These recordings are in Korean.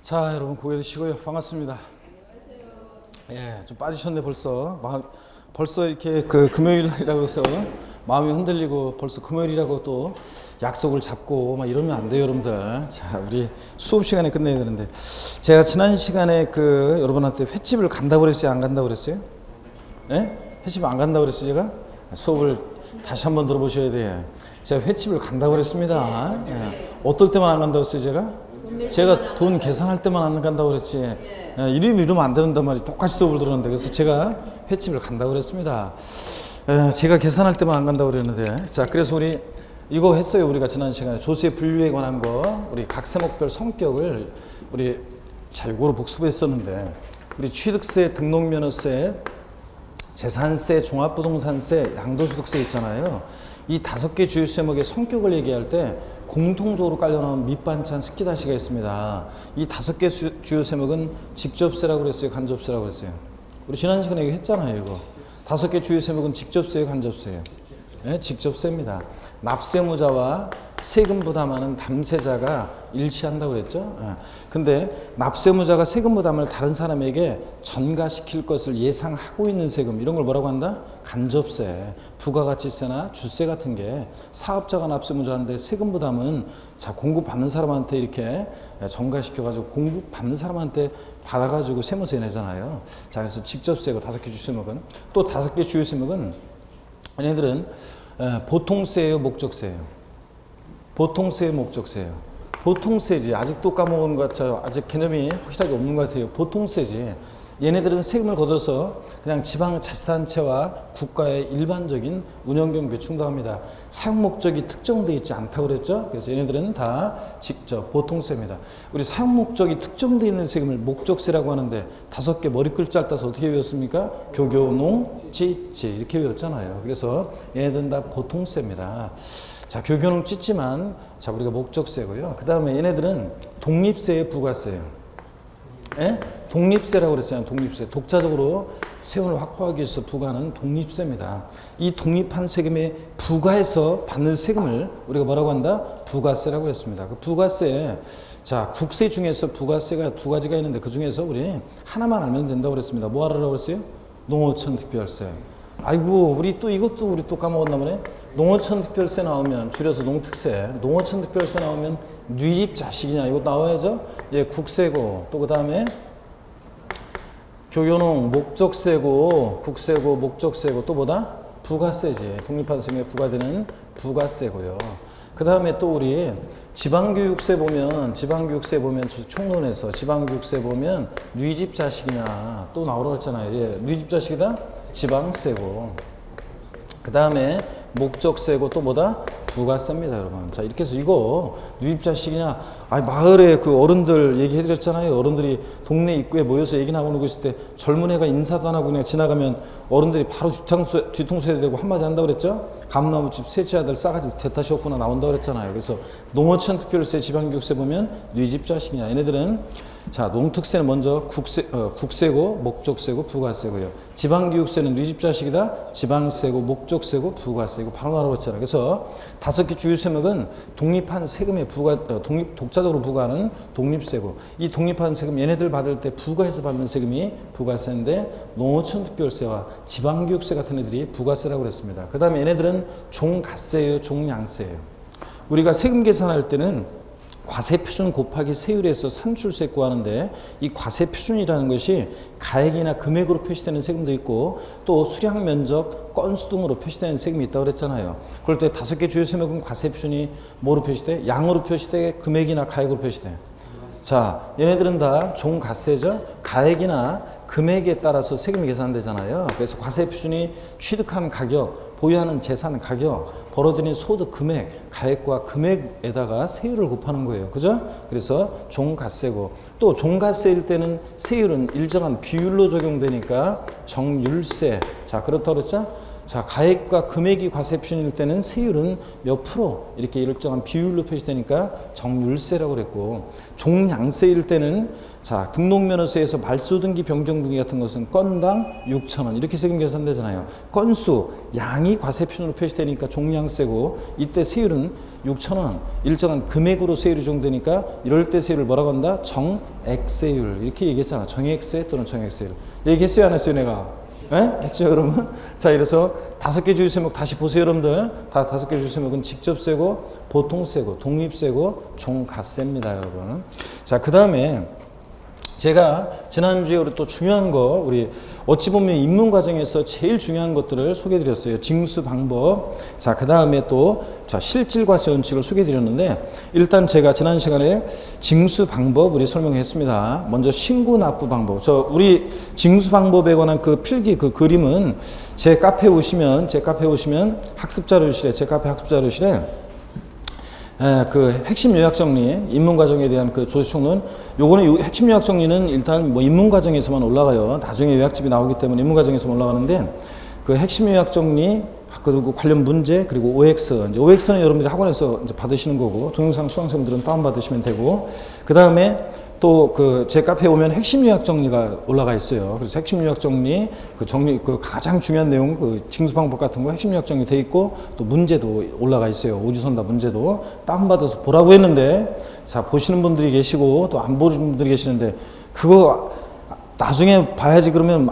자, 여러분 고개 드시고요. 반갑습니다. 예, 좀 빠지셨네 벌써. 벌써 이렇게 그 금요일이라고 해서 마음이 흔들리고 벌써 금요일이라고 또 약속을 잡고 막 이러면 안 돼요, 여러분들. 자, 우리 수업 시간에 끝내야 되는데 제가 지난 시간에 그 여러분한테 횟집을 간다고 그랬어요, 안 간다고 그랬어요? 예? 횟집 안 간다고 그랬어요, 제가? 수업을 다시 한번 들어보셔야 돼요. 제가 횟집을 간다고 그랬습니다. 예. 어떨 때만 안 간다고 했어요, 제가 돈 계산할 때만 안 간다고 그랬지. 예, 이러면 안 된단 말이에요. 똑같이 수업을 들었는데. 그래서 제가 횟집을 간다고 그랬습니다. 예, 제가 계산할 때만 안 간다고 그랬는데. 자, 그래서 우리 이거 했어요. 우리가 지난 시간에 조세 분류에 관한 거, 우리 각 세목별 성격을 우리 자, 요거로 복습했었는데, 우리 취득세, 등록면허세, 재산세, 종합부동산세, 양도소득세 있잖아요. 이 5개 주요 세목의 성격을 얘기할 때 공통적으로 깔려 나온 밑반찬 스키다시가 있습니다. 이 5개 주요 세목은 직접세라고 그랬어요, 간접세라고 그랬어요? 우리 지난 시간에 얘기했잖아요, 이거. 5개 주요 세목은 직접세예요, 간접세예요? 네, 직접세입니다. 납세무자와 세금 부담하는 담세자가 일치한다고 그랬죠. 근데 납세무자가 세금 부담을 다른 사람에게 전가시킬 것을 예상하고 있는 세금, 이런 걸 뭐라고 한다? 간접세, 부가가치세나 주세 같은 게 사업자가 납세무자인데 세금 부담은 자, 공급받는 사람한테 이렇게 전가시켜가지고 공급받는 사람한테 받아가지고 세무세 내잖아요. 자, 그래서 직접세고 5개 주세목은 또 5개 주요 세목은 얘네들은 보통세예요, 목적세예요? 보통세의 목적세예요. 보통세지. 아직도 까먹은 것 같아요. 아직 개념이 확실하게 없는 것 같아요. 보통세지. 얘네들은 세금을 걷어서 그냥 지방자치단체와 국가의 일반적인 운영경비에 충당합니다. 사용 목적이 특정되어 있지 않다고 그랬죠. 그래서 얘네들은 다 직접 보통세입니다. 우리 사용 목적이 특정되어 있는 세금을 목적세라고 하는데 5개 머리 글자를 따서 어떻게 외웠습니까? 교교, 농, 지, 이렇게 외웠잖아요. 그래서 얘네들은 다 보통세입니다. 자, 교교는 찢지만, 자, 우리가 목적세고요. 그 다음에 얘네들은 독립세에 부가세예요. 예? 독립세라고 그랬잖아요. 독립세. 독자적으로 세금을 확보하기 위해서 부과하는 독립세입니다. 이 독립한 세금에 부과해서 받는 세금을 우리가 뭐라고 한다? 부가세라고 했습니다. 그 부가세, 자, 국세 중에서 부가세가 2가지가 있는데 그 중에서 우리 하나만 알면 된다고 그랬습니다. 뭐 하라고 그랬어요? 농어촌 특별세. 아이고, 우리 또 이것도 우리 또 까먹었나 보네. 농어촌 특별세 나오면 줄여서 농특세, 농어촌 특별세 나오면 뉘집 자식이냐 이거 나와야죠. 예, 국세고 또 그 다음에 교교농 목적세고 국세고 목적세고 또 뭐다? 부가세지. 독립한 세금에 부과되는 부가세고요. 그 다음에 또 우리 지방교육세 보면 총론에서 지방교육세 보면 뉘집 자식이냐 또 나오라고 했잖아요. 예, 뉘집 자식이다? 지방세고. 그 다음에 목적세고 또 뭐다? 부가세입니다, 여러분. 자, 이렇게 해서 이거 누입자식이냐? 아니, 마을에 그 어른들 얘기해드렸잖아요. 어른들이 동네 입구에 모여서 얘기 나누고 있을 때 젊은 애가 인사도 안 하고 그냥 지나가면 어른들이 바로 뒤통수에 대고 한마디 한다고 그랬죠? 감나무집 셋째 아들 싸가지 대타시었구나 나온다고 그랬잖아요. 그래서 농어촌 특별세, 지방교육세 보면 뉘집자식이냐? 얘네들은 자, 농특세는 먼저 국세고 목적세고 부가세고요. 지방교육세는 뉘집자식이다. 지방세고 목적세고 부가세고 바로 나라고 했잖아요. 그래서 5개 주요 세목은 독립한 세금에 독자적으로 부과하는 독립세고, 이 독립한 세금 얘네들 받을 때 부과해서 받는 세금이 부가세인데 농어촌 특별세와 지방교육세 같은 애들이 부가세라고 그랬습니다. 그 다음에 얘네들은 종가세예요, 종량세예요. 우리가 세금 계산할 때는 과세표준 곱하기 세율에서 산출세 구하는데 이 과세표준이라는 것이 가액이나 금액으로 표시되는 세금도 있고 또 수량, 면적, 건수 등으로 표시되는 세금이 있다고 그랬잖아요. 그럴 때 5개 주요 세목은 과세표준이 뭐로 표시돼? 양으로 표시돼? 금액이나 가액으로 표시돼? 자, 얘네들은 다 종가세죠. 가액이나 금액에 따라서 세금이 계산되잖아요. 그래서 과세표준이 취득한 가격, 보유하는 재산 가격, 벌어들인 소득 금액, 가액과 금액에다가 세율을 곱하는 거예요. 그죠? 그래서 종가세고, 또 종가세일 때는 세율은 일정한 비율로 적용되니까 정율세. 자, 그렇다고 그랬죠? 자, 가액과 금액이 과세표준일 때는 세율은 몇 프로 이렇게 일정한 비율로 표시되니까 정율세라고 그랬고, 종량세일 때는 자, 등록면허세에서 말소등기, 병정등기 같은 것은 건당 6,000원 이렇게 세금 계산되잖아요. 건수, 양이 과세표준으로 표시되니까 종량세고, 이때 세율은 6,000원 일정한 금액으로 세율이 적용되니까 이럴 때 세율을 뭐라고 한다? 정액세율 이렇게 얘기했잖아. 정액세 또는 정액세율 얘기했어요 안 했어요 내가? 네? 했죠 여러분? 자, 이래서 5개 주유세목 다시 보세요 여러분들. 다 5개 주유세목은 직접세고, 보통세고, 독립세고, 종가세입니다 여러분. 자, 그 다음에 제가 지난주에 우리 또 중요한 거, 우리 어찌 보면 입문 과정에서 제일 중요한 것들을 소개해 드렸어요. 징수 방법. 자, 그 다음에 또 자, 실질과세 원칙을 소개해 드렸는데, 일단 제가 지난 시간에 징수 방법 우리 설명했습니다. 먼저 신고 납부 방법. 우리 징수 방법에 관한 그 필기 그 그림은 제 카페에 오시면 학습 자료실에, 제 카페 학습 자료실에 그 핵심 요약 정리, 입문 과정에 대한 그 조세총론, 요거는 핵심 요약 정리는 일단 뭐 입문 과정에서만 올라가요. 나중에 요약집이 나오기 때문에 입문 과정에서만 올라가는데, 그 핵심 요약 정리, 그리고 관련 문제, 그리고 OX. 이제 OX는 여러분들이 학원에서 이제 받으시는 거고, 동영상 수강생분들은 다운받으시면 되고, 그 다음에 또 그 제 카페에 오면 핵심 요약 정리가 올라가 있어요. 그래서 핵심 요약 정리, 그 가장 중요한 내용, 그 징수 방법 같은 거 핵심 요약 정리 돼 있고, 또 문제도 올라가 있어요. 우주선다 문제도 다운받아서 보라고 했는데, 자, 보시는 분들이 계시고 또 안 보시는 분들이 계시는데, 그거 나중에 봐야지 그러면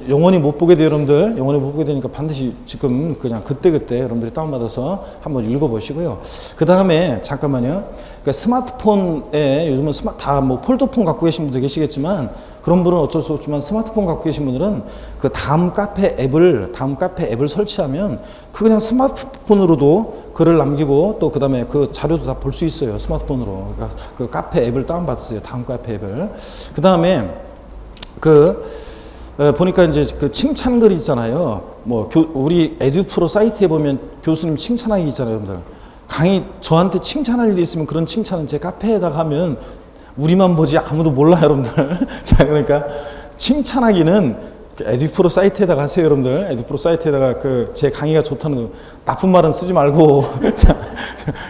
영원히 못 보게 돼요 여러분들. 영원히 못 보게 되니까 반드시 지금 그냥 그때그때 여러분들이 다운받아서 한번 읽어보시고요. 그 다음에 잠깐만요. 그러니까 스마트폰에 요즘은 다 뭐 폴더폰 갖고 계신 분도 계시겠지만, 그런 분은 어쩔 수 없지만 스마트폰 갖고 계신 분들은 그 다음 카페 앱을 설치하면 그 그냥 스마트폰으로도 글을 남기고, 또 그 다음에 그 자료도 다 볼 수 있어요 스마트폰으로. 그러니까 그 카페 앱을 다운받으세요. 다음 카페 앱을. 그 다음에 보니까 이제 그 칭찬글 있잖아요. 뭐 우리 에듀프로 사이트에 보면 교수님 칭찬하기 있잖아요, 여러분들. 강의 저한테 칭찬할 일이 있으면 그런 칭찬은 제 카페에다가 하면 우리만 보지 아무도 몰라요, 여러분들. 자, 그러니까 칭찬하기는 에듀프로 사이트에다가 하세요, 여러분들. 에듀프로 사이트에다가 그 제 강의가 좋다는 거, 나쁜 말은 쓰지 말고 자,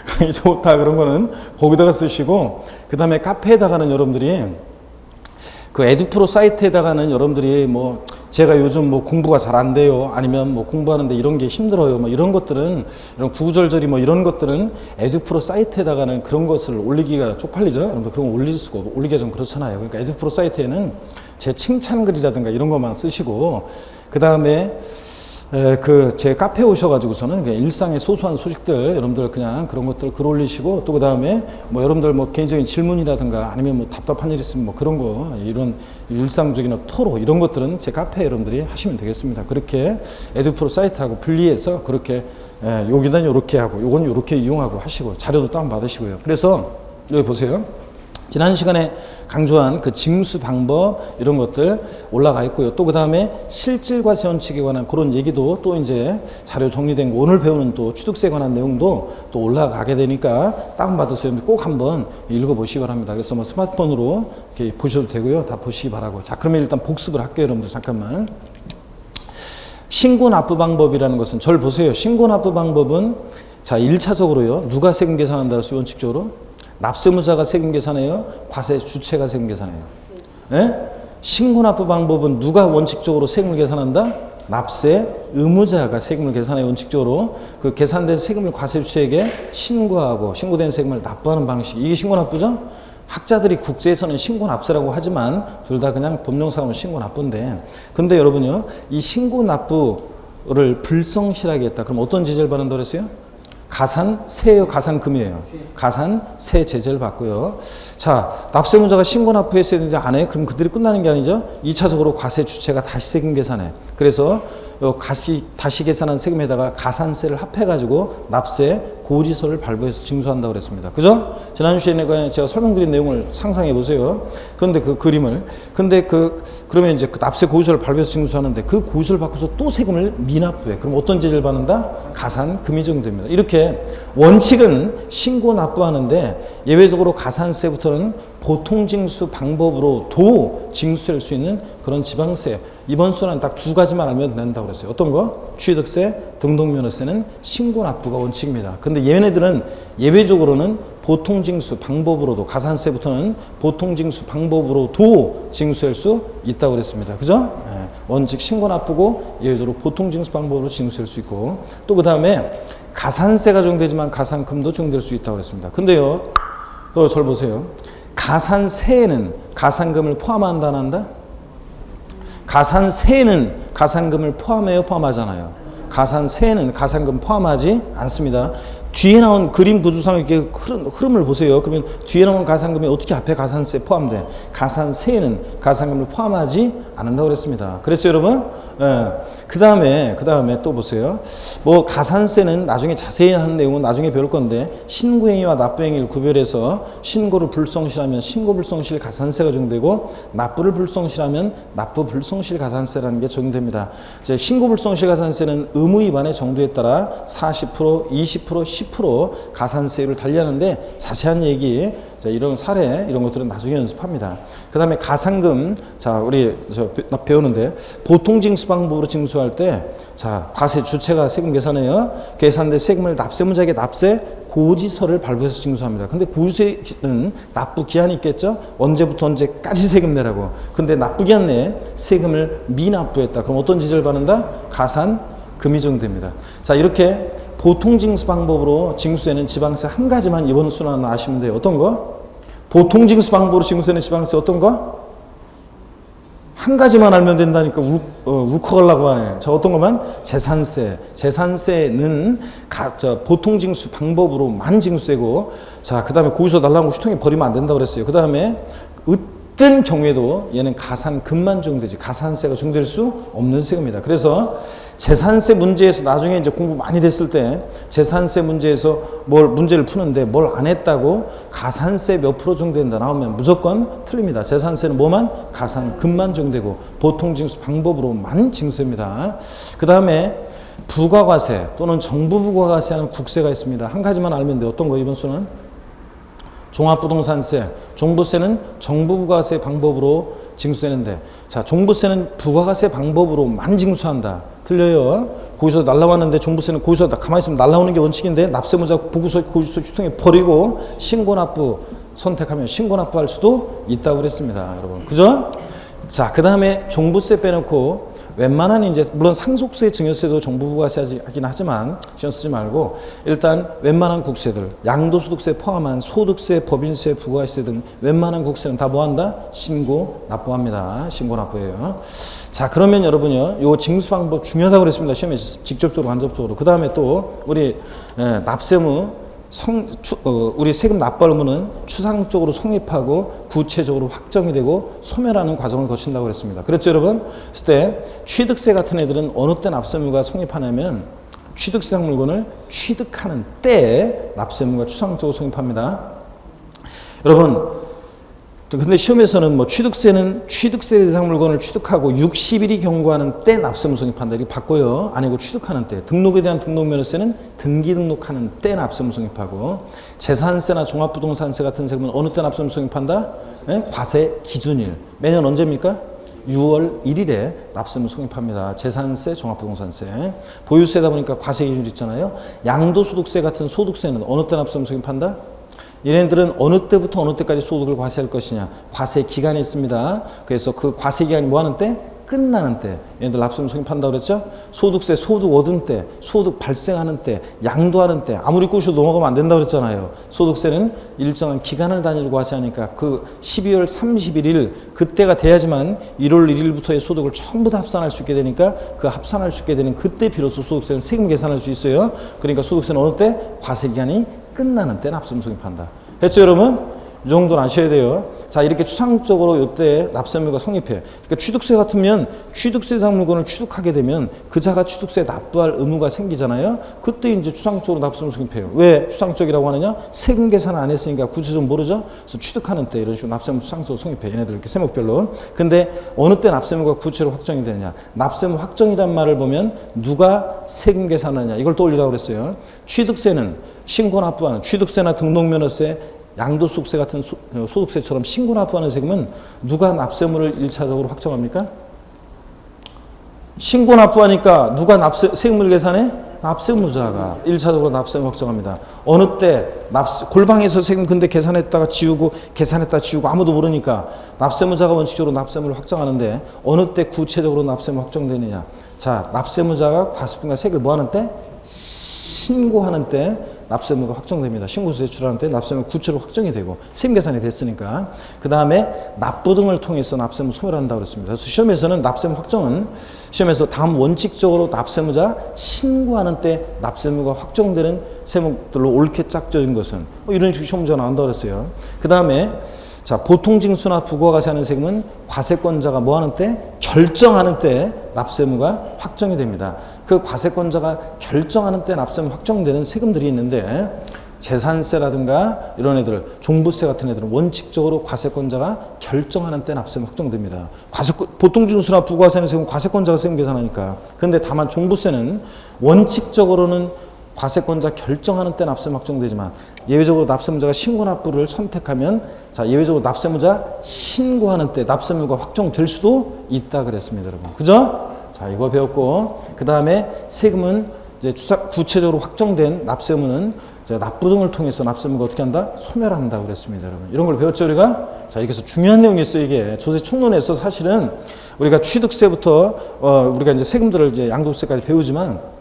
강의 좋다 그런 거는 거기다가 쓰시고, 그 다음에 카페에다가는 여러분들이 그 에듀프로 사이트에다가는 여러분들이 뭐 제가 요즘 뭐 공부가 잘 안 돼요, 아니면 뭐 공부하는데 이런 게 힘들어요, 뭐 이런 것들은, 이런 구구절절이 뭐 이런 것들은 에듀프로 사이트에다가는 그런 것을 올리기가 쪽팔리죠. 여러분들 그런 거 올릴 수가 없고, 올리기가 좀 그렇잖아요. 그러니까 에듀프로 사이트에는 제 칭찬글이라든가 이런 것만 쓰시고, 그 다음에 제 카페에 오셔가지고서는 그냥 일상의 소소한 소식들 여러분들 그냥 그런 것들 글 올리시고, 또 그 다음에 뭐 여러분들 뭐 개인적인 질문이라든가 아니면 뭐 답답한 일 있으면 뭐 그런 거, 이런 일상적인 토로 이런 것들은 제 카페에 여러분들이 하시면 되겠습니다. 그렇게 에듀프로 사이트하고 분리해서 그렇게 여기는 요렇게 하고 요건 요렇게 이용하고 하시고, 자료도 다운 받으시고요. 그래서 여기 보세요. 지난 시간에 강조한 그 징수 방법 이런 것들 올라가 있고요. 또 그 다음에 실질과세 원칙에 관한 그런 얘기도 또 이제 자료 정리된 거, 오늘 배우는 또 취득세에 관한 내용도 또 올라가게 되니까 다운받으세요. 꼭 한번 읽어보시기 바랍니다. 그래서 뭐 스마트폰으로 이렇게 보셔도 되고요. 다 보시기 바라고. 자, 그러면 일단 복습을 할게요, 여러분들. 잠깐만. 신고 납부 방법이라는 것은, 절 보세요. 신고 납부 방법은 자, 1차적으로요. 누가 세금 계산한다 그랬어요, 원칙적으로? 납세무자가 세금 계산해요? 과세 주체가 세금 계산해요? 예? 신고 납부 방법은 누가 원칙적으로 세금을 계산한다? 납세 의무자가 세금을 계산해요, 원칙적으로. 그 계산된 세금을 과세 주체에게 신고하고, 신고된 세금을 납부하는 방식. 이게 신고 납부죠? 학자들이 국세에서는 신고 납세라고 하지만 둘 다 그냥 법령상으로 신고 납부인데, 근데 여러분요, 이 신고 납부를 불성실하게 했다. 그럼 어떤 제재를 받는다고 그랬어요? 가산세예요, 가산금이에요. 가산세 제재를 받고요. 자, 납세무자가 신고 납부했어야 되는데 안 해? 그럼 그들이 끝나는 게 아니죠. 2차적으로 과세 주체가 다시 세금 계산해. 그래서 다시 계산한 세금에다가 가산세를 합해가지고 납세 고지서를 발부해서 징수한다고 그랬습니다. 그죠? 지난 시간에 제가 설명드린 내용을 상상해 보세요. 그런데 그 그림을. 근데 그러면 이제 그 납세 고지서를 발부해서 징수하는데 그 고지서를 받고서 또 세금을 미납부해. 그럼 어떤 제재를 받는다? 가산금이 적용됩니다. 이렇게 원칙은 신고 납부하는데 예외적으로 가산세부터는 보통징수 방법으로도 징수할 수 있는 그런 지방세. 이번 순환 딱 두 가지만 알면 된다고 그랬어요. 어떤 거? 취득세, 등록면허세는 신고납부가 원칙입니다. 근데 얘네들은 예외적으로는 보통징수 방법으로도, 가산세부터는 보통징수 방법으로도 징수할 수 있다고 그랬습니다. 그죠? 예. 원칙 신고납부고 예외적으로 보통징수 방법으로 징수할 수 있고, 또 그 다음에 가산세가 적용되지만 가산금도 적용될 수 있다고 그랬습니다. 근데요, 또 절 보세요. 가산세에는 가산금을 포함한다, 안 한다? 가산세에는 가산금을 포함해요, 포함하잖아요. 가산세에는 가산금 포함하지 않습니다. 뒤에 나온 그림 구조상 이렇게 흐름을 보세요. 그러면 뒤에 나온 가산금이 어떻게 앞에 가산세 포함돼? 가산세에는 가산금을 포함하지 않는다고 그랬습니다. 그랬죠, 여러분? 예. 그 다음에 또 보세요. 뭐 가산세는 나중에 자세히 한 내용은 나중에 배울 건데, 신고행위와 납부행위를 구별해서 신고를 불성실하면 신고불성실 가산세가 적용되고, 납부를 불성실하면 납부불성실 가산세라는 게 적용됩니다. 이제 신고불성실 가산세는 의무 위반의 정도에 따라 40%, 20%, 10% 가산세율을 달리하는데, 자세한 얘기, 자, 이런 사례, 이런 것들은 나중에 연습합니다. 그 다음에 가산금, 자, 우리 배우는데, 보통징수 방법으로 징수할 때, 자, 과세 주체가 세금 계산해요. 계산된 세금을 납세문자에게 납세 고지서를 발부해서 징수합니다. 근데 고지서는 납부 기한이 있겠죠? 언제부터 언제까지 세금 내라고. 근데 납부 기한 내에 세금을 미납부했다. 그럼 어떤 지적을 받는다? 가산금이 적용됩니다. 자, 이렇게 보통징수 방법으로 징수되는 지방세 한 가지만 이번 순환은 아시면 돼요. 어떤 거? 보통징수 방법으로 징수되는 지방세 어떤 거? 한 가지만 알면 된다니까 울컥하려고 하네. 자, 어떤 것만? 재산세. 재산세는 보통징수 방법으로만 징수되고, 자, 그 다음에 고지서 날라온 거 휴통에 버리면 안 된다고 그랬어요. 그 다음에 어떤 경우에도 얘는 가산금만 적용되지 가산세가 적용될 수 없는 세금입니다. 그래서 재산세 문제에서 나중에 이제 공부 많이 됐을 때 재산세 문제에서 문제를 푸는데 뭘 안 했다고 가산세 몇 프로 적용된다 나오면 무조건 틀립니다. 재산세는 뭐만? 가산금만 적용되고 보통징수 방법으로만 징수됩니다. 그 다음에 부가과세 또는 정부 부가과세하는 국세가 있습니다. 한 가지만 알면 돼. 어떤 거 이번 수는? 종합부동산세, 종부세는 정부 부가세 방법으로 징수되는데, 자, 종부세는 부가세 방법으로만 징수한다. 틀려요. 거기서 날라왔는데 종부세는 거기서 가만히 있으면 날라오는 게 원칙인데, 납세문자 보고서 고지서 휴통에 버리고 신고납부 선택하면 신고납부할 수도 있다고 그랬습니다, 여러분. 그죠? 자, 그 다음에 종부세 빼놓고 웬만한 이제 물론 상속세, 증여세도 정부 부가세 하긴 하지만 신경 쓰지 말고 일단 웬만한 국세들, 양도소득세 포함한 소득세, 법인세, 부가세 등 웬만한 국세는 다 뭐한다? 신고 납부합니다. 신고 납부예요. 자, 그러면 여러분요, 요 징수 방법 중요하다고 그랬습니다. 시험에 직접적으로 간접적으로. 그 다음에 또 우리 납세무 우리 세금 납부 의무는 추상적으로 성립하고 구체적으로 확정이 되고 소멸하는 과정을 거친다고 그랬습니다. 그랬죠, 여러분? 그랬을 때 취득세 같은 애들은 어느 때 납세 의무가 성립하냐면 취득세상 물건을 취득하는 때에 납세 의무가 추상적으로 성립합니다. 여러분, 근데 시험에서는 뭐 취득세는 취득세 대상 물건을 취득하고 60일이 경과하는 때 납세 의무 성립한다. 이렇게 바꿔요. 아니고 취득하는 때. 등록에 대한 등록면허세는 등기 등록하는 때 납세 의무 성립하고, 재산세나 종합부동산세 같은 세금은 어느 때 납세 의무 성립한다? 네? 과세 기준일. 매년 언제입니까? 6월 1일에 납세 의무 성립합니다. 재산세, 종합부동산세. 보유세다 보니까 과세 기준일 있잖아요. 양도소득세 같은 소득세는 어느 때 납세 의무 성립한다? 얘네들은 어느 때부터 어느 때까지 소득을 과세할 것이냐. 과세 기간이 있습니다. 그래서 그 과세 기간이 뭐 하는 때? 끝나는 때. 얘네들 납세 의무 성립한다고 그랬죠? 소득세, 소득 얻은 때, 소득 발생하는 때, 양도하는 때. 아무리 꼬셔도 넘어가면 안 된다고 그랬잖아요. 소득세는 일정한 기간을 단위로 과세하니까 그 12월 31일 그때가 돼야지만 1월 1일부터의 소득을 전부 다 합산할 수 있게 되니까 그 합산할 수 있게 되는 그때 비로소 소득세는 세금 계산할 수 있어요. 그러니까 소득세는 어느 때? 과세 기간이 끝나는 때 납세 의무 성립한다. 됐죠, 여러분? 이 정도는 아셔야 돼요. 자, 이렇게 추상적으로 이때 납세 의무가 성립해. 그러니까 취득세 같으면 취득세 대상 물건을 취득하게 되면 그자가 취득세 납부할 의무가 생기잖아요. 그때 이제 추상적으로 납세 의무 성립해요. 왜 추상적이라고 하느냐? 세금 계산 안 했으니까 구체적으로 모르죠. 그래서 취득하는 때 이런 식으로 납세 의무 추상적으로 성립해. 얘네들 이렇게 세목별로. 근데 어느 때 납세 의무가 구체로 확정이 되느냐? 납세 의무 확정이란 말을 보면 누가 세금 계산하느냐? 이걸 떠올리라고 그랬어요. 취득세는 신고 납부하는 취득세나 등록면허세 양도소득세 같은 소득세처럼 신고 납부하는 세금은 누가 납세물을 1차적으로 확정합니까? 신고 납부하니까 누가 세금을 계산해? 납세무자가 1차적으로 납세물 확정합니다. 어느 때 골방에서 세금 근데 계산했다가 지우고 아무도 모르니까 납세무자가 원칙적으로 납세물을 확정하는데 어느 때 구체적으로 납세물 확정되느냐. 자, 납세무자가 과세금과 세금을 뭐 하는 때? 신고하는 때 납세물가 확정됩니다. 신고서 제출하는 때 납세물 구체로 확정이 되고 세금 계산이 됐으니까 그 다음에 납부 등을 통해서 납세물 소멸한다고 그랬습니다. 그래서 시험에서는 납세물 확정은 시험에서 다음 원칙적으로 납세무자 신고하는 때 납세물가 확정되는 세목들로 옳게 짝져진 것은 이런 식으로 시험 문제가 나온다고 그랬어요. 그 다음에 자, 보통징수나 부가가세하는 세금은 과세권자가 뭐 하는 때? 결정하는 때 납세무가 확정이 됩니다. 그 과세권자가 결정하는 때 납세무 확정되는 세금들이 있는데 재산세라든가 이런 애들, 종부세 같은 애들은 원칙적으로 과세권자가 결정하는 때 납세무 확정됩니다. 보통징수나 부가가세하는 세금은 과세권자가 세금 계산하니까. 그런데 다만 종부세는 원칙적으로는 과세권자 결정하는 때 납세무 확정되지만 예외적으로 납세무자가 신고납부를 선택하면 자 예외적으로 납세무자 신고하는 때 납세무가 확정될 수도 있다 그랬습니다, 여러분. 그죠? 자 이거 배웠고 그 다음에 세금은 이제 구체적으로 확정된 납세무는 이제 납부 등을 통해서 납세무가 어떻게 한다? 소멸한다 그랬습니다, 여러분. 이런 걸 배웠죠 우리가? 자 이렇게 해서 중요한 내용이었어요 이게. 조세 총론에서 사실은 우리가 취득세부터 우리가 이제 세금들을 이제 양도세까지 배우지만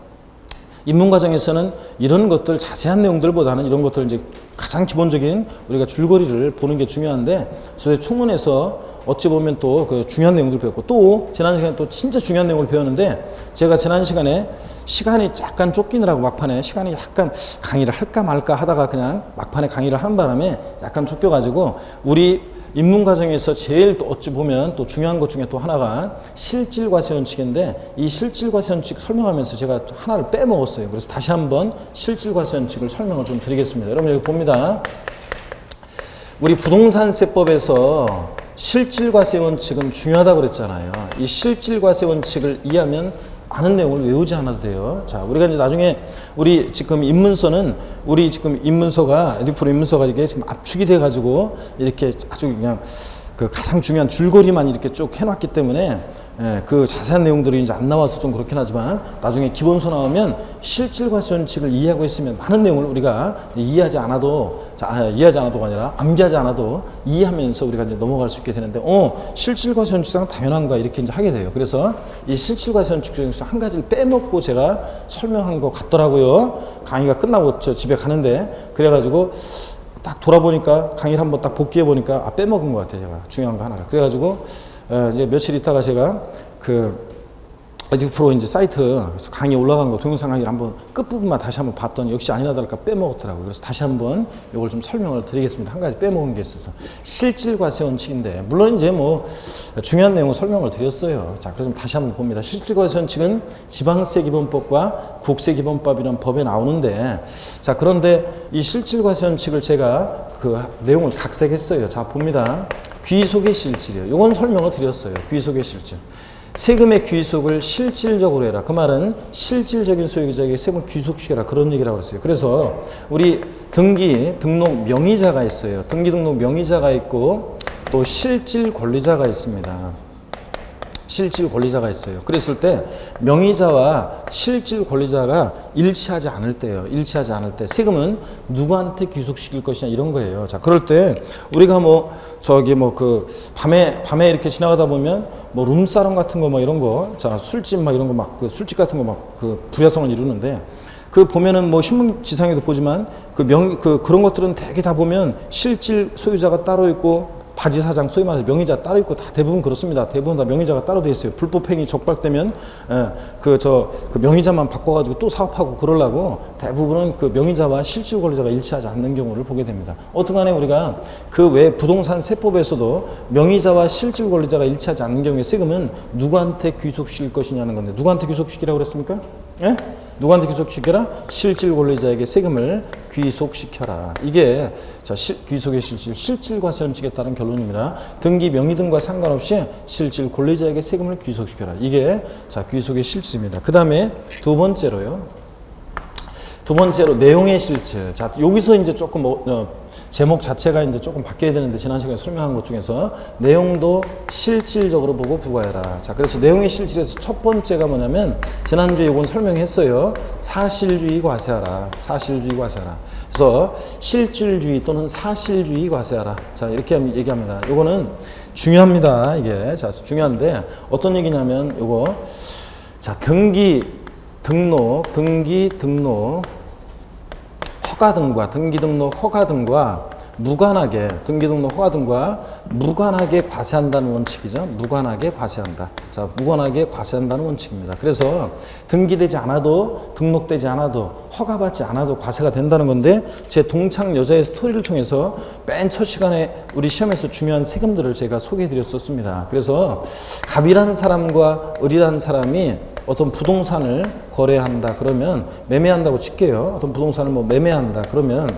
입문과정에서는 이런 것들 자세한 내용들보다는 이런 것들 이제 가장 기본적인 우리가 줄거리를 보는 게 중요한데 조세 총론에서 어찌 보면 또 그 중요한 내용들 배웠고 또 지난 시간에 또 진짜 중요한 내용을 배웠는데 제가 지난 시간에 시간이 약간 쫓기느라고 막판에 시간이 약간 강의를 할까 말까 하다가 그냥 막판에 강의를 한 바람에 약간 쫓겨가지고 우리 입문과정에서 제일 또 어찌 보면 또 중요한 것 중에 또 하나가 실질과세원칙인데 이 실질과세원칙 설명하면서 제가 하나를 빼먹었어요. 그래서 다시 한번 실질과세원칙을 설명을 좀 드리겠습니다. 여러분 여기 봅니다. 우리 부동산세법에서 실질과세원칙은 중요하다고 그랬잖아요. 이 실질과세원칙을 이해하면 많은 내용을 외우지 않아도 돼요. 자, 우리가 이제 나중에 우리 지금 입문서는 우리 지금 입문서가 에듀프로 입문서가 이게 지금 압축이 돼 가지고 이렇게 아주 그냥 그 가장 중요한 줄거리만 이렇게 쭉 해놨기 때문에 그 자세한 내용들이 이제 안 나와서 좀 그렇긴 하지만 나중에 기본서 나오면 실질과세원칙을 이해하고 있으면 많은 내용을 우리가 이해하지 않아도 아니라 암기하지 않아도 이해하면서 우리가 이제 넘어갈 수 있게 되는데 실질과세원칙상 당연한가 이렇게 이제 하게 돼요. 그래서 이 실질과세원칙 중에서 한 가지를 빼먹고 제가 설명한 것 같더라고요. 강의가 끝나고 저 집에 가는데 그래가지고 딱 돌아보니까 강의를 한번 딱 복귀해 보니까 빼먹은 것 같아요. 제가 중요한 거 하나를. 그래가지고 이제 며칠 있다가 제가 그 에듀프로 이제 사이트 강의 올라간 거 동영상 강의를 한번 끝부분만 다시 한번 봤더니 역시 아니나 다를까 빼먹었더라고요. 그래서 다시 한번 이걸 좀 설명을 드리겠습니다. 한 가지 빼먹은 게 있어서 실질과세원칙인데 물론 이제 뭐 중요한 내용을 설명을 드렸어요. 자, 그래서 다시 한번 봅니다. 실질과세원칙은 지방세기본법과 국세기본법이라는 법에 나오는데 자 그런데 이 실질과세원칙을 제가 그 내용을 각색했어요. 자 봅니다. 귀속의 실질이에요. 이건 설명을 드렸어요. 귀속의 실질. 세금의 귀속을 실질적으로 해라. 그 말은 실질적인 소유자에게 세금을 귀속시켜라. 그런 얘기라고 했어요. 그래서 우리 등록 명의자가 있어요. 등록 명의자가 있고 또 실질 권리자가 있습니다. 실질 권리자가 있어요. 그랬을 때 명의자와 실질 권리자가 일치하지 않을 때요. 일치하지 않을 때 세금은 누구한테 귀속시킬 것이냐 이런 거예요. 자, 그럴 때 우리가 밤에 이렇게 지나가다 보면 뭐 룸사롱 같은 거 뭐 이런 거, 자 술집 막 이런 거 막 그 술집 같은 거 막 그 불야성을 이루는데 그 보면은 뭐 신문지상에도 보지만 그런 것들은 대개 다 보면 실질 소유자가 따로 있고 바지 사장 소위 말해서 명의자 따로 있고 다 대부분 그렇습니다. 대부분 다 명의자가 따로 돼 있어요. 불법행위 적발되면 그 명의자만 바꿔가지고 또 사업하고 그러려고 대부분은 그 명의자와 실질 권리자가 일치하지 않는 경우를 보게 됩니다. 어떠간에 우리가 그 외 부동산 세법에서도 명의자와 실질 권리자가 일치하지 않는 경우에 세금은 누구한테 귀속시킬 것이냐는 건데 누구한테 귀속시키라고 그랬습니까? 예? 누구한테 귀속시켜라? 실질 권리자에게 세금을 귀속시켜라. 이게 자 귀속의 실질과세원칙에 따른 결론입니다. 등기 명의 등과 상관없이 실질 권리자에게 세금을 귀속시켜라. 이게 자 귀속의 실질입니다. 그 다음에 두 번째로 내용의 실질. 자 여기서 이제 조금 제목 자체가 이제 조금 바뀌어야 되는데 지난 시간에 설명한 것 중에서 내용도 실질적으로 보고 부과해라. 자, 그래서 내용의 실질에서 첫 번째가 뭐냐면 지난주에 이건 설명했어요. 사실주의 과세하라. 사실주의 과세하라. 그래서 실질주의 또는 사실주의 과세하라. 자, 이렇게 얘기합니다. 요거는 중요합니다. 이게. 자, 중요한데 어떤 얘기냐면 요거 자, 등기 등록 허가 등과 무관하게 등기 등록 허가 등과 무관하게 과세한다는 원칙이죠. 무관하게 과세한다. 자, 무관하게 과세한다는 원칙입니다. 그래서 등기되지 않아도 등록되지 않아도 허가받지 않아도 과세가 된다는 건데 제 동창 여자의 스토리를 통해서 맨 첫 시간에 우리 시험에서 중요한 세금들을 제가 소개해 드렸었습니다. 그래서 갑이라는 사람과 을이라는 사람이 어떤 부동산을 거래한다 그러면 매매한다고 칠게요. 어떤 부동산을 뭐 매매한다 그러면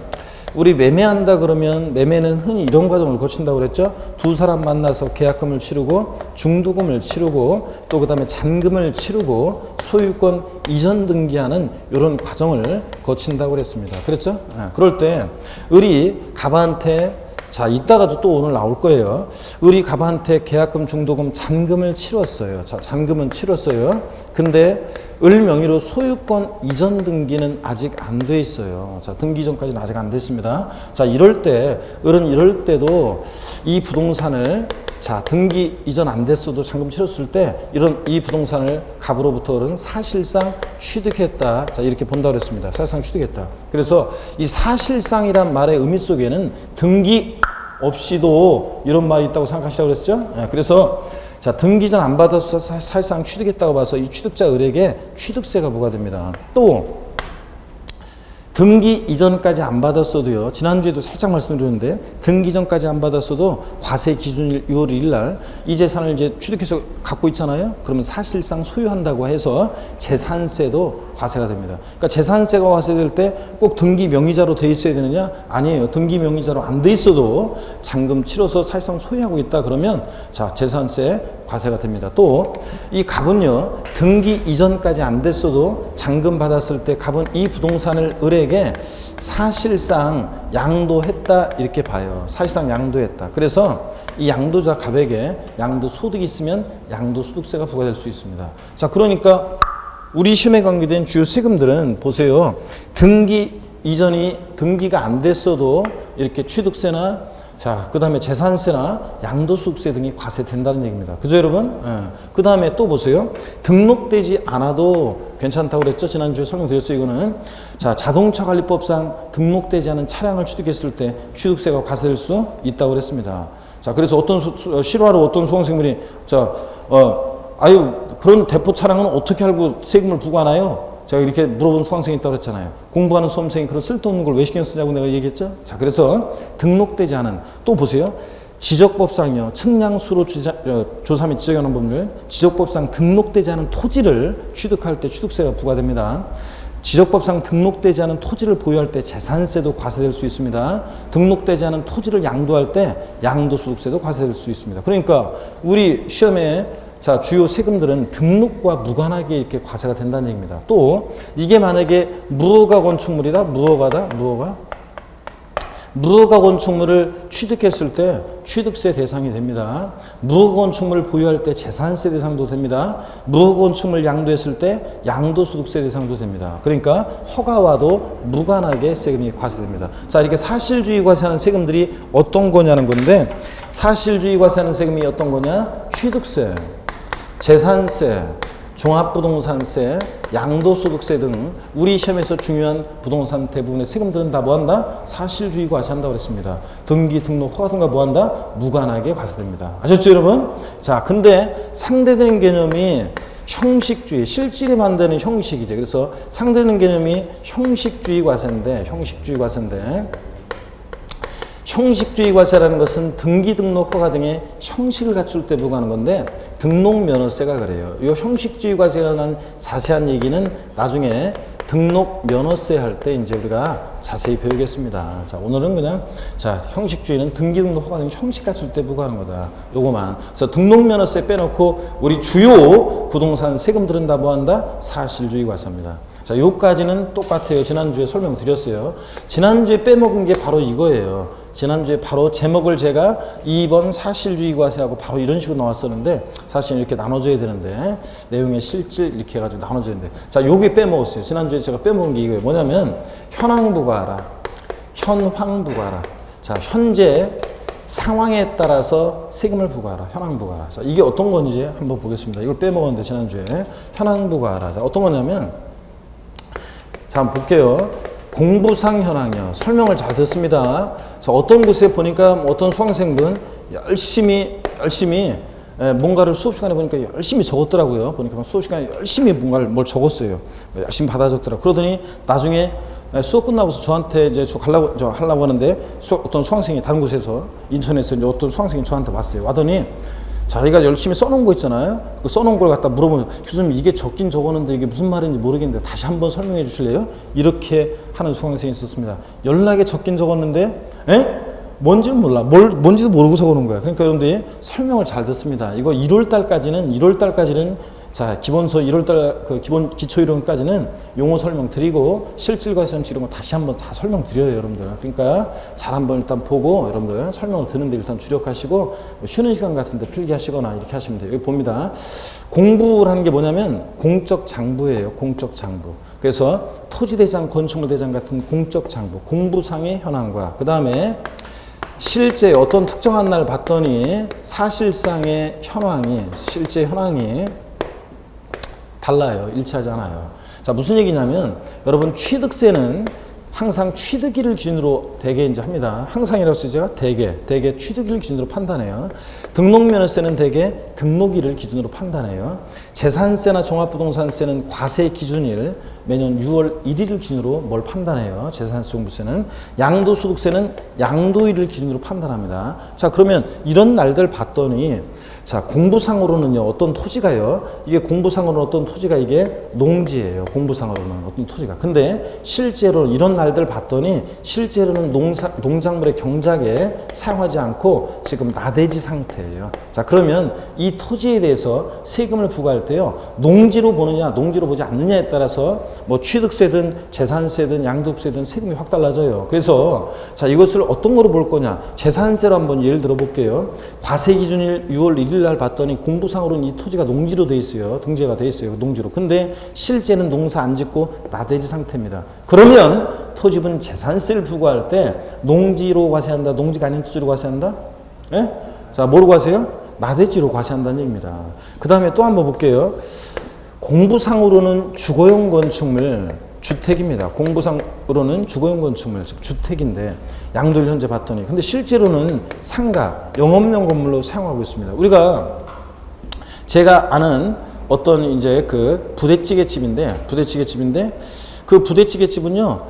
우리 매매한다 그러면 매매는 흔히 이런 과정을 거친다고 그랬죠. 두 사람 만나서 계약금을 치르고 중도금을 치르고 또 그 다음에 잔금을 치르고 소유권 이전 등기하는 이런 과정을 거친다고 그랬습니다. 그랬죠? 그럴 때 을이 갑한테 자, 이따가도 또 오늘 나올 거예요. 을이 갑한테 계약금, 중도금, 잔금을 치렀어요. 자, 잔금은 치렀어요. 근데 을 명의로 소유권 이전 등기는 아직 안 돼 있어요. 자, 등기 전까지는 아직 안 됐습니다. 자, 이럴 때, 을은 이럴 때도 이 부동산을 자, 등기 이전 안 됐어도 잔금 치렀을 때 이 부동산을 갑으로부터 을은 사실상 취득했다. 자, 이렇게 본다고 그랬습니다. 사실상 취득했다. 그래서 이 사실상이란 말의 의미 속에는 등기 없이도 이런 말이 있다고 생각하시라고 그랬죠. 그래서 자, 등기 전 안 받아서 사실상 취득했다고 봐서 이 취득자 을에게 취득세가 부과됩니다. 또 등기 이전까지 안 받았어도요. 지난주에도 살짝 말씀드렸는데 등기 전까지 안 받았어도 과세 기준일 6월 1일 날 이 재산을 이제 취득해서 갖고 있잖아요. 그러면 사실상 소유한다고 해서 재산세도 과세가 됩니다. 그러니까 재산세가 과세될 때 꼭 등기 명의자로 돼 있어야 되느냐? 아니에요. 등기 명의자로 안 돼 있어도 잔금 치러서 사실상 소유하고 있다 그러면 자, 재산세 과세가 됩니다. 또 이 갑은요. 등기 이전까지 안 됐어도 잔금 받았을 때 갑은 이 부동산을 을에게 사실상 양도했다 이렇게 봐요. 사실상 양도했다. 그래서 이 양도자 갑에게 양도 소득이 있으면 양도소득세가 부과될 수 있습니다. 자, 그러니까 우리 시험에 관계된 주요 세금들은 보세요. 등기 이전이 등기가 안 됐어도 이렇게 취득세나 자, 그 다음에 재산세나 양도소득세 등이 과세된다는 얘기입니다. 그죠, 여러분? 그 다음에 또 보세요. 등록되지 않아도 괜찮다고 그랬죠? 지난주에 설명드렸어요, 이거는. 자, 자동차관리법상 등록되지 않은 차량을 취득했을 때 취득세가 과세될 수 있다고 그랬습니다. 자, 그래서 어떤 실화로 어떤 수강생분이 아유, 그런 대포 차량은 어떻게 알고 세금을 부과하나요? 제가 이렇게 물어본 수강생이 있다고 그랬잖아요. 공부하는 수험생이 그런 쓸데없는 걸 왜 신경 쓰냐고 내가 얘기했죠. 자, 그래서 등록되지 않은 또 보세요. 지적법상요. 측량수로 조사 및 지적하는 법률 지적법상 등록되지 않은 토지를 취득할 때 취득세가 부과됩니다. 지적법상 등록되지 않은 토지를 보유할 때 재산세도 과세될 수 있습니다. 등록되지 않은 토지를 양도할 때 양도소득세도 과세될 수 있습니다. 그러니까 우리 시험에 자, 주요 세금들은 등록과 무관하게 이렇게 과세가 된다는 얘기입니다. 또 이게 만약에 무허가 건축물이다. 무허가 건축물을 취득했을 때 취득세 대상이 됩니다. 무허가 건축물을 보유할 때 재산세 대상도 됩니다. 무허가 건축물 양도했을 때 양도소득세 대상도 됩니다. 그러니까 허가와도 무관하게 세금이 과세됩니다. 자, 이렇게 사실주의 과세하는 세금들이 어떤 거냐는 건데 사실주의 과세하는 세금이 어떤 거냐? 취득세, 재산세, 종합부동산세, 양도소득세 등 우리 시험에서 중요한 부동산 대부분의 세금들은 다 뭐한다? 사실주의 과세한다고 그랬습니다. 등기, 등록, 허가 등과 뭐한다? 무관하게 과세됩니다. 아셨죠, 여러분? 자, 근데 상대되는 개념이 형식주의, 실질이 만드는 형식이죠. 그래서 상대되는 개념이 형식주의 과세인데 형식주의 과세라는 것은 등기, 등록, 허가 등의 형식을 갖출 때 부과하는 건데 등록 면허세가 그래요. 이 형식주의 과세에 관한 자세한 얘기는 나중에 등록 면허세 할 때 이제 우리가 자세히 배우겠습니다. 자, 오늘은 그냥 자, 형식주의는 등기, 등록, 허가 등 형식 갖출 때 부과하는 거다. 요거만. 그래서 등록 면허세 빼놓고 우리 주요 부동산 세금들은 다 뭐한다? 사실주의 과세입니다. 자, 요까지는 똑같아요. 지난주에 설명드렸어요. 지난주에 빼먹은 게 바로 이거예요. 지난주에 바로 제목을 제가 2번 사실주의 과세하고 바로 이런 식으로 나왔었는데 사실 이렇게 나눠줘야 되는데 내용의 실질 이렇게 해가지고 나눠줘야 되는데 자, 요게 빼먹었어요. 지난주에 제가 빼먹은 게 이거예요. 뭐냐면 현황부가하라. 현황부가하라. 자, 현재 상황에 따라서 세금을 부과하라. 현황부가하라. 자, 이게 어떤 건지 한번 보겠습니다. 이걸 빼먹었는데 지난주에 현황부가하라. 자, 어떤 거냐면 자, 한번 볼게요. 공부상 현황이요. 설명을 잘 듣습니다. 자, 어떤 곳에 보니까 어떤 수강생분 열심히 뭔가를 수업 시간에 보니까 열심히 적었더라고요. 보니까 수업 시간에 열심히 뭔가를 뭘 적었어요. 열심히 받아 적더라고요. 그러더니 나중에 수업 끝나고서 저한테 이제 하려고 하는데 어떤 수강생이 다른 곳에서 인천에서 이제 어떤 수강생이 저한테 왔어요. 와더니 자기가 열심히 써놓은 거 있잖아요. 그 써놓은 걸 갖다 물어보면 교수님 이게 적긴 적었는데 이게 무슨 말인지 모르겠는데 다시 한번 설명해 주실래요? 이렇게 하는 수강생이 있었습니다. 연락에 적긴 적었는데 뭔지는 몰라. 뭔지도 모르고 적어놓은 거야. 그러니까 여러분들이 설명을 잘 듣습니다. 이거 1월 달까지는 자, 기본서 1월달 그 기본 기초 이론까지는 용어 설명 드리고 실질과세원칙 이런 거 다시 한번 다 설명 드려요, 여러분들. 그러니까 잘 한번 일단 보고 여러분들 설명을 듣는데 일단 주력하시고 쉬는 시간 같은데 필기하시거나 이렇게 하시면 돼요. 여기 봅니다. 공부라는 게 뭐냐면 공적 장부예요. 공적 장부. 그래서 토지대장, 건축물대장 같은 공적 장부, 공부상의 현황과 그 다음에 실제 어떤 특정한 날 봤더니 사실상의 실제 현황이 달라요. 일치하지 않아요. 자, 무슨 얘기냐면 여러분 취득세는 항상 취득일을 기준으로 대개 이제 합니다. 항상이라고 해서 제가 대개 취득일을 기준으로 판단해요. 등록면허세는 대개 등록일을 기준으로 판단해요. 재산세나 종합부동산세는 과세 기준일 매년 6월 1일을 기준으로 뭘 판단해요. 재산세, 종부세는 양도소득세는 양도일을 기준으로 판단합니다. 자, 그러면 이런 날들 봤더니 자, 공부상으로는요, 어떤 토지가요, 이게 공부상으로는 어떤 토지가 이게 농지예요. 공부상으로는 어떤 토지가. 근데 실제로 이런 날들 봤더니 실제로는 농작물의 경작에 사용하지 않고 지금 나대지 상태예요. 자, 그러면 이 토지에 대해서 세금을 부과할 때요, 농지로 보느냐, 농지로 보지 않느냐에 따라서 뭐 취득세든 재산세든 양도세든 세금이 확 달라져요. 그래서 자, 이것을 어떤 거로 볼 거냐. 재산세로 한번 예를 들어 볼게요. 과세 기준일 6월 1일 날 봤더니 공부상으로는 이 토지가 농지로 돼 있어요. 등재가 돼 있어요. 농지로. 근데 실제는 농사 안 짓고 나대지 상태입니다. 그러면 토지분 재산세를 부과할 때 농지로 과세한다, 농지가 아닌 토지로 과세한다? 예? 자, 뭐로 과세요? 나대지로 과세한다는 얘기입니다. 그 다음에 또 한번 볼게요. 공부상으로는 주거용 건축물 주택입니다. 공부상으로는 주거용 건축물, 즉 주택인데 양도일 현재 봤더니 근데 실제로는 상가, 영업용 건물로 사용하고 있습니다. 우리가 제가 아는 어떤 이제 그 부대찌개집인데 그 부대찌개집은요,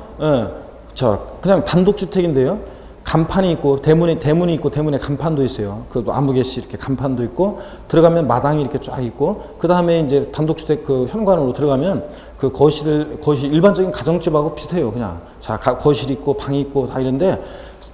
그냥 단독주택인데요. 간판이 있고 대문이 있고 대문에 간판도 있어요. 그 아무개시 이렇게 간판도 있고 들어가면 마당이 이렇게 쫙 있고 그 다음에 이제 단독주택 그 현관으로 들어가면 그 거실 일반적인 가정집하고 비슷해요. 그냥 자 거실 있고 방이 있고 다 이런데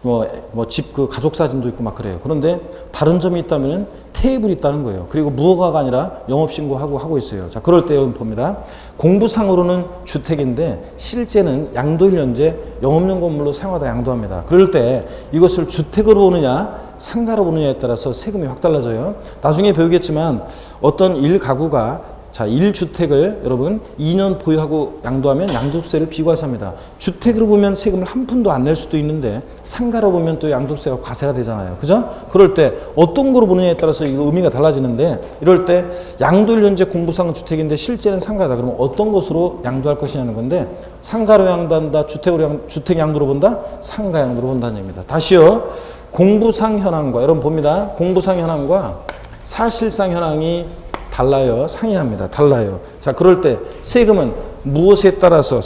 뭐 집 그 가족 사진도 있고 막 그래요. 그런데 다른 점이 있다면은 테이블이 있다는 거예요. 그리고 무허가가 아니라 영업신고하고 하고 있어요. 자, 그럴 때 봅니다. 공부상으로는 주택인데 실제는 양도일 현재 영업용 건물로 사용하다 양도합니다. 그럴 때 이것을 주택으로 보느냐 상가로 보느냐에 따라서 세금이 확 달라져요. 나중에 배우겠지만 어떤 일가구가 자, 1주택을 여러분 2년 보유하고 양도하면 양도세를 비과세합니다. 주택으로 보면 세금을 한 푼도 안 낼 수도 있는데 상가로 보면 또 양도세가 과세가 되잖아요. 그죠? 그럴 때 어떤 거로 보느냐에 따라서 이거 의미가 달라지는데 이럴 때 양도일 현재 공부상은 주택인데 실제는 상가다. 그러면 어떤 것으로 양도할 것이냐는 건데 상가로 양도한다, 주택 양도로 본다, 상가 양도로 본다는 얘기입니다. 다시요. 공부상 현황과 여러분 봅니다. 공부상 현황과 사실상 현황이 달라요. 상이합니다. 달라요. 자, 그럴 때 세금은 무엇에 따라서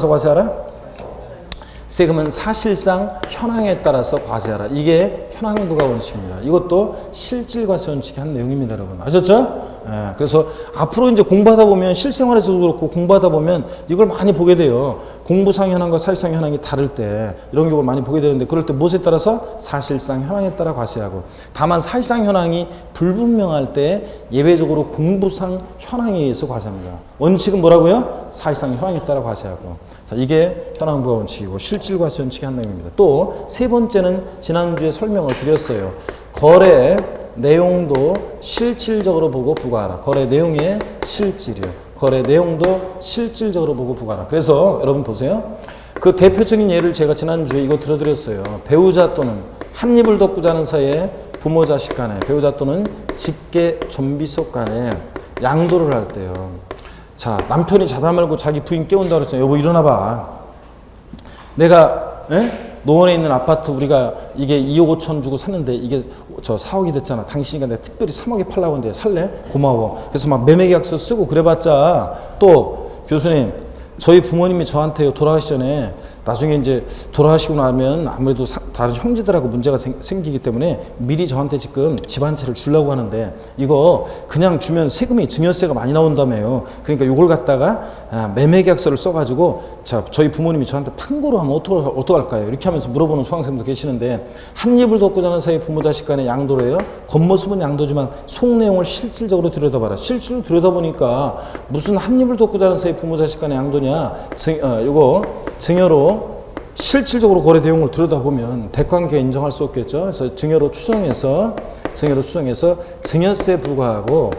과세하라? 세금은 사실상 현황에 따라서 과세하라. 이게 현황부가 원칙입니다. 이것도 실질과세 원칙의 한 내용입니다, 여러분. 아셨죠? 예, 그래서 앞으로 이제 공부하다 보면 실생활에서도 그렇고 공부하다 보면 이걸 많이 보게 돼요. 공부상 현황과 사실상 현황이 다를 때 이런 경우를 많이 보게 되는데 그럴 때 무엇에 따라서 사실상 현황에 따라 과세하고 다만 사실상 현황이 불분명할 때 예외적으로 공부상 현황에 의해서 과세합니다. 원칙은 뭐라고요? 사실상 현황에 따라 과세하고. 자, 이게 현황부가 원칙이고 실질과세 원칙의 한 내용입니다. 또 세 번째는 지난주에 설명을 드렸어요. 거래 내용도 실질적으로 보고 부과하라. 거래 내용의 실질이요. 거래 내용도 실질적으로 보고 부과하라. 그래서 여러분 보세요. 그 대표적인 예를 제가 지난주에 이거 들어드렸어요. 배우자 또는 한 입을 덮고 자는 사이에 부모 자식 간에 배우자 또는 직계 좀비속 간에 양도를 할 때요. 자, 남편이 자다 말고 자기 부인 깨운다 그랬잖아요. 여보 일어나 봐. 내가 노원에 있는 아파트 우리가 이게 2억 5천 주고 샀는데 이게 저 4억이 됐잖아. 당신이가 내가 특별히 3억에 팔라고 하는데 살래? 고마워. 그래서 막 매매계약서 쓰고 그래봤자 또 교수님 저희 부모님이 저한테 돌아가시 전에 나중에 이제 돌아가시고 나면 아무래도 다른 형제들하고 문제가 생기기 때문에 미리 저한테 지금 집 한 채를 주려고 하는데 이거 그냥 주면 세금이 증여세가 많이 나온다며요. 그러니까 이걸 갖다가 매매계약서를 써가지고 자 저희 부모님이 저한테 판고로 하면 어떡할까요? 이렇게 하면서 물어보는 수강생도 계시는데 한 입을 덮고 자는 사이 부모 자식 간의 양도래요. 겉모습은 양도지만 속 내용을 실질적으로 들여다봐라. 실질로 들여다보니까 무슨 한 입을 덮고 자는 사이 부모 자식 간의 양도냐? 이거 증여로 실질적으로 거래 내용을 들여다보면 대관계 인정할 수 없겠죠. 그래서 증여로 추정해서 증여세 부과하고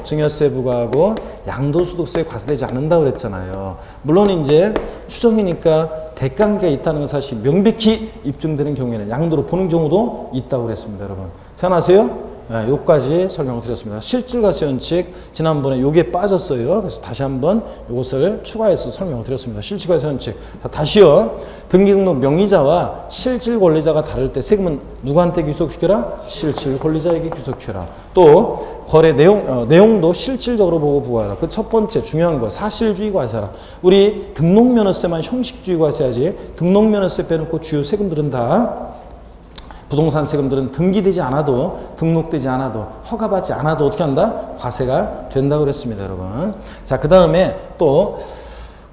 양도소득세에 과세되지 않는다고 그랬잖아요. 물론 이제 추정이니까 대관계가 있다는 건 사실 명백히 입증되는 경우에는 양도로 보는 경우도 있다고 그랬습니다. 여러분 생각나세요? 네, 요까지 설명을 드렸습니다. 실질과세 원칙 지난번에 요게 빠졌어요. 그래서 다시 한번 요것을 추가해서 설명을 드렸습니다. 실질과세 원칙. 자, 다시요. 등기등록 명의자와 실질 권리자가 다를 때 세금은 누구한테 귀속시켜라? 실질 권리자에게 귀속시켜라. 또 거래 내용도 실질적으로 보고 부과하라. 그 첫 번째 중요한 거 사실주의 과세하라. 우리 등록면허세만 형식주의 과세하지 등록면허세 빼놓고 주요 세금들은 다 부동산 세금들은 등기되지 않아도 등록되지 않아도 허가받지 않아도 어떻게 한다? 과세가 된다고 그랬습니다, 여러분. 자, 그 다음에 또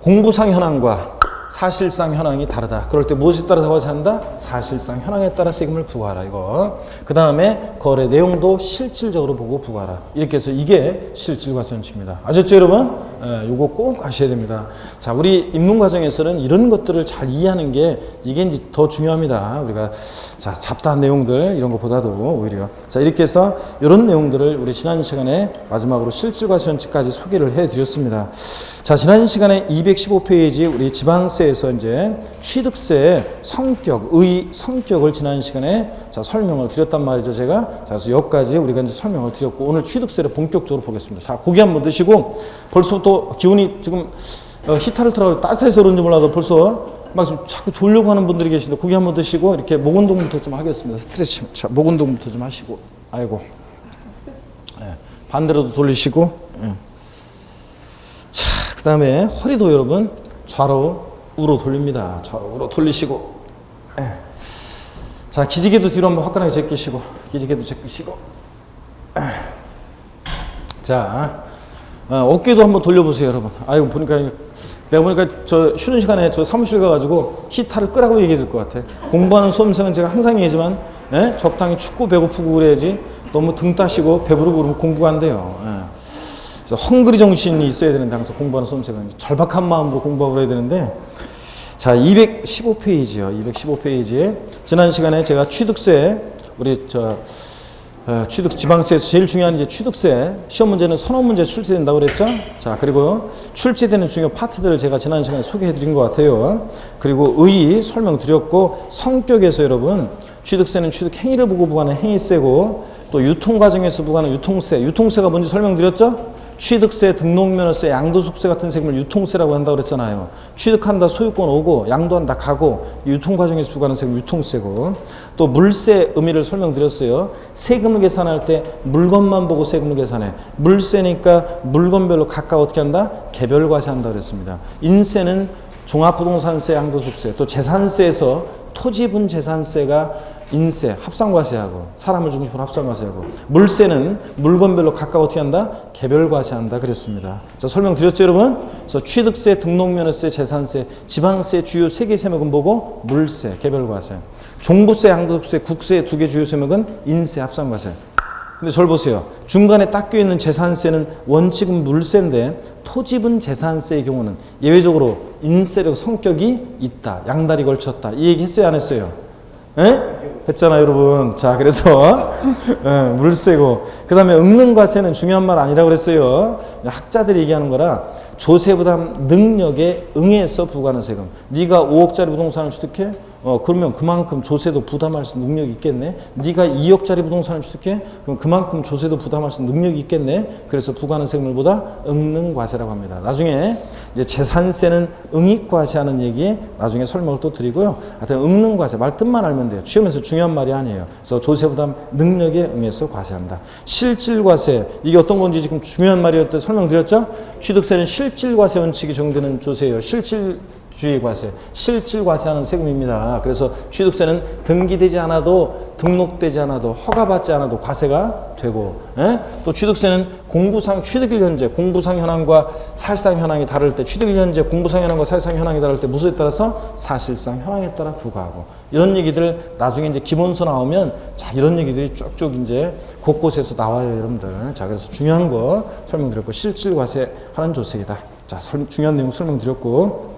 공부상 현황과 사실상 현황이 다르다. 그럴 때 무엇에 따라서 과세한다? 사실상 현황에 따라 세금을 부과하라. 이거. 그 다음에 거래 내용도 실질적으로 보고 부과하라. 이렇게 해서 이게 실질과세 원칙입니다. 아셨죠, 여러분? 요거 꼭 아셔야 됩니다. 자, 우리 입문 과정에서는 이런 것들을 잘 이해하는 게 이게 이제 더 중요합니다. 우리가 자, 잡다한 내용들 이런 것보다도 오히려 자, 이렇게 해서 이런 내용들을 우리 지난 시간에 마지막으로 실질과세 원칙까지 소개를 해 드렸습니다. 자, 지난 시간에 215페이지 우리 지방세에서 이제 취득세의 성격을 지난 시간에 자, 설명을 드렸단 말이죠, 제가. 자, 그래서 여기까지 우리가 이제 설명을 드렸고 오늘 취득세를 본격적으로 보겠습니다. 자, 고기 한번 드시고 벌써부터 기운이 지금 히터를 틀어서 따뜻해서 그런지 몰라도 벌써 막 자꾸 졸려고 하는 분들이 계신데 고기 한번 드시고 이렇게 목 운동부터 좀 하겠습니다. 스트레칭. 자, 목 운동부터 좀 하시고. 아이고. 반대로도 돌리시고. 자, 그 다음에 허리도 여러분 좌로 우로 돌립니다. 좌로 우로 돌리시고. 자, 기지개도 뒤로 한번 화끈하게 제끼시고. 기지개도 제끼시고. 자, 어깨도 한번 돌려보세요, 여러분. 아이고, 내가 보니까 저 쉬는 시간에 저 사무실 가가지고 히타를 끄라고 얘기해야 될 것 같아. 공부하는 수험생은 제가 항상 얘기하지만, 적당히 춥고 배고프고 그래야지 너무 등 따시고 배부르고 그러면 공부가 안 돼요. 그래서 헝그리 정신이 있어야 되는데 항상 공부하는 수험생은 절박한 마음으로 공부하고 그래야 되는데, 자, 215페이지요. 215페이지에 지난 시간에 제가 취득세, 우리 지방세에서 제일 중요한 이제 취득세 시험 문제는 선언 문제 출제된다고 그랬죠. 자, 그리고 출제되는 중요 파트들을 제가 지난 시간에 소개해 드린 것 같아요. 그리고 의의 설명드렸고, 성격에서 여러분 취득세는 취득 행위를 보고 부과하는 행위세고, 또 유통 과정에서 부과하는 유통세가 뭔지 설명드렸죠. 취득세, 등록면허세, 양도소득세 같은 세금을 유통세라고 한다고 그랬잖아요. 취득한다 소유권 오고 양도한다 가고 유통 과정에서 부과하는 세금 유통세고, 또 물세 의미를 설명드렸어요. 세금을 계산할 때 물건만 보고 세금을 계산해. 물세니까 물건별로 각각 어떻게 한다? 개별 과세한다 그랬습니다. 인세는 종합부동산세, 양도소득세, 또 재산세에서 토지분 재산세가 인세, 합산과세하고 사람을 중심으로 합산과세하고 물세는 물건별로 각각 어떻게 한다? 개별과세한다 그랬습니다. 자, 설명드렸죠 여러분? 그래서 취득세, 등록면허세, 재산세, 지방세 주요 3개 세목은 뭐고? 물세, 개별과세. 종부세, 양도세, 국세 2개 주요 세목은 인세, 합산과세. 근데 저를 보세요. 중간에 딱 껴있는 재산세는 원칙은 물세인데 토지분 재산세의 경우는 예외적으로 인세력 성격이 있다. 양다리 걸쳤다. 이 얘기 했어요 안 했어요? 에? 했잖아요 여러분. 자 그래서 물세고 그 다음에 읊는과세는 중요한 말 아니라고 그랬어요. 학자들이 얘기하는 거라 조세부담 능력에 응해서 부과하는 세금. 네가 5억짜리 부동산을 취득해? 그러면 그만큼 조세도 부담할 수 있는 능력이 있겠네. 네가 2억짜리 부동산을 취득해? 그럼 그만큼 조세도 부담할 수 있는 능력이 있겠네. 그래서 부과하는 세금을 보다 응능과세라고 합니다. 나중에 이제 재산세는 응익과세하는 얘기 나중에 설명을 또 드리고요. 하여튼 응능과세 말 뜻만 알면 돼요. 시험에서 중요한 말이 아니에요. 그래서 조세부담 능력에 응해서 과세한다. 실질과세 이게 어떤 건지 지금 중요한 말이었던 설명드렸죠. 취득세는 실질과세 원칙이 적용되는 조세예요. 주의과세, 실질과세하는 세금입니다. 그래서 취득세는 등기되지 않아도 등록되지 않아도 허가받지 않아도 과세가 되고 또 취득세는 공부상 취득일 현재 공부상 현황과 사실상 현황이 다를 때 취득일 현재 공부상 현황과 사실상 현황이 다를 때 무엇에 따라서 사실상 현황에 따라 부과하고 이런 얘기들 나중에 이제 기본서 나오면 자 이런 얘기들이 쭉쭉 이제 곳곳에서 나와요 여러분들. 자 그래서 중요한 거 설명드렸고 실질과세 하는 조세이다. 자 중요한 내용 설명드렸고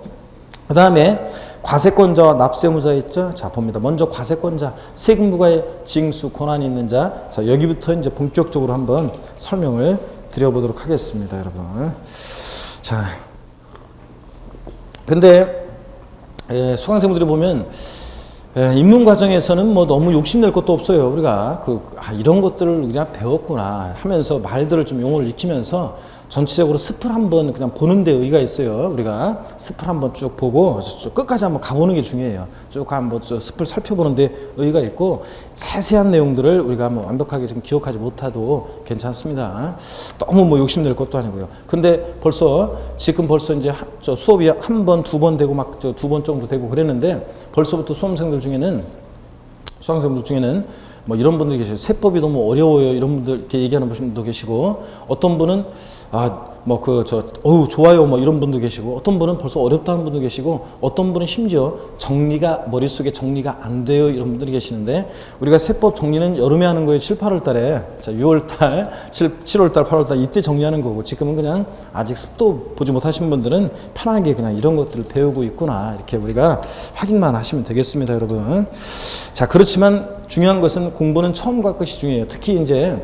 그 다음에 과세권자와 납세무자 있죠? 자, 봅니다. 먼저 과세권자, 세금 부과에 징수 권한이 있는 자. 자, 여기부터 이제 본격적으로 한번 설명을 드려보도록 하겠습니다, 여러분. 자. 근데, 수강생분들이 보면, 입문 과정에서는 뭐 너무 욕심낼 것도 없어요. 우리가 이런 것들을 그냥 배웠구나 하면서 말들을 좀 용어를 익히면서 전체적으로 습을 한번 그냥 보는 데 의의가 있어요. 우리가 습을 한번 쭉 보고 쭉 끝까지 한번 가보는 게 중요해요. 쭉 한번 습을 살펴보는 데 의의가 있고 세세한 내용들을 우리가 뭐 완벽하게 지금 기억하지 못해도 괜찮습니다. 너무 뭐 욕심낼 것도 아니고요. 근데 지금 벌써 이제 수업이 한 번, 두 번 되고 막 두 번 정도 되고 그랬는데 벌써부터 수험생들 중에는 뭐 이런 분들이 계세요. 세법이 너무 어려워요. 이런 분들 이렇게 얘기하는 분도 계시고 어떤 분은 좋아요. 뭐 이런 분도 계시고 어떤 분은 벌써 어렵다는 분도 계시고 어떤 분은 심지어 머릿속에 정리가 안 돼요. 이런 분들이 계시는데 우리가 세법 정리는 여름에 하는 거예요. 7, 8월 달에. 자, 6월 달, 7월 달, 8월 달 이때 정리하는 거고 지금은 그냥 아직 습도 보지 못하신 분들은 편하게 그냥 이런 것들을 배우고 있구나. 이렇게 우리가 확인만 하시면 되겠습니다, 여러분. 자, 그렇지만 중요한 것은 공부는 처음과 끝이 중요해요. 특히 이제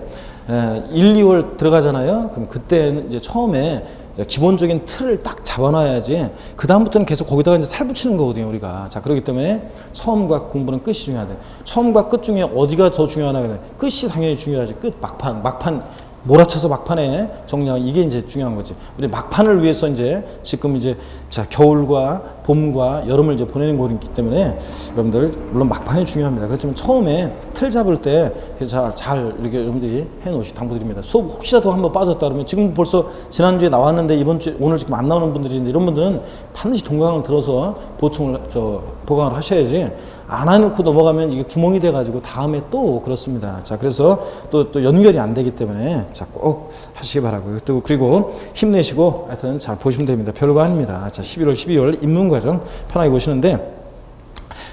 1, 2월 들어가잖아요. 그럼 그때는 이제 처음에 기본적인 틀을 딱 잡아놔야지 그 다음부터는 계속 거기다가 이제 살 붙이는 거거든요 우리가. 자 그렇기 때문에 처음과 공부는 끝이 중요하다. 처음과 끝 중에 어디가 더 중요하나 그래. 끝이 당연히 중요하지. 끝 막판 몰아쳐서 막판에 정리하는 이게 이제 중요한 거지. 우리 막판을 위해서 이제 지금 이제 자 겨울과 봄과 여름을 이제 보내는 거기 때문에 여러분들 물론 막판이 중요합니다. 그렇지만 처음에 틀 잡을 때 잘 이렇게 여러분들이 해놓으시 당부드립니다. 수업 혹시라도 한번 빠졌다 그러면 지금 벌써 지난주에 나왔는데 이번 주 오늘 지금 안 나오는 분들이 있는데 이런 분들은 반드시 동강을 들어서 보강을 하셔야지. 안 해놓고 넘어가면 이게 구멍이 돼가지고 다음에 또 그렇습니다. 자, 그래서 또 연결이 안 되기 때문에 자, 꼭 하시기 바라고요. 또 그리고 힘내시고 하여튼 잘 보시면 됩니다. 별거 아닙니다. 자, 11월, 12월 입문과정 편하게 보시는데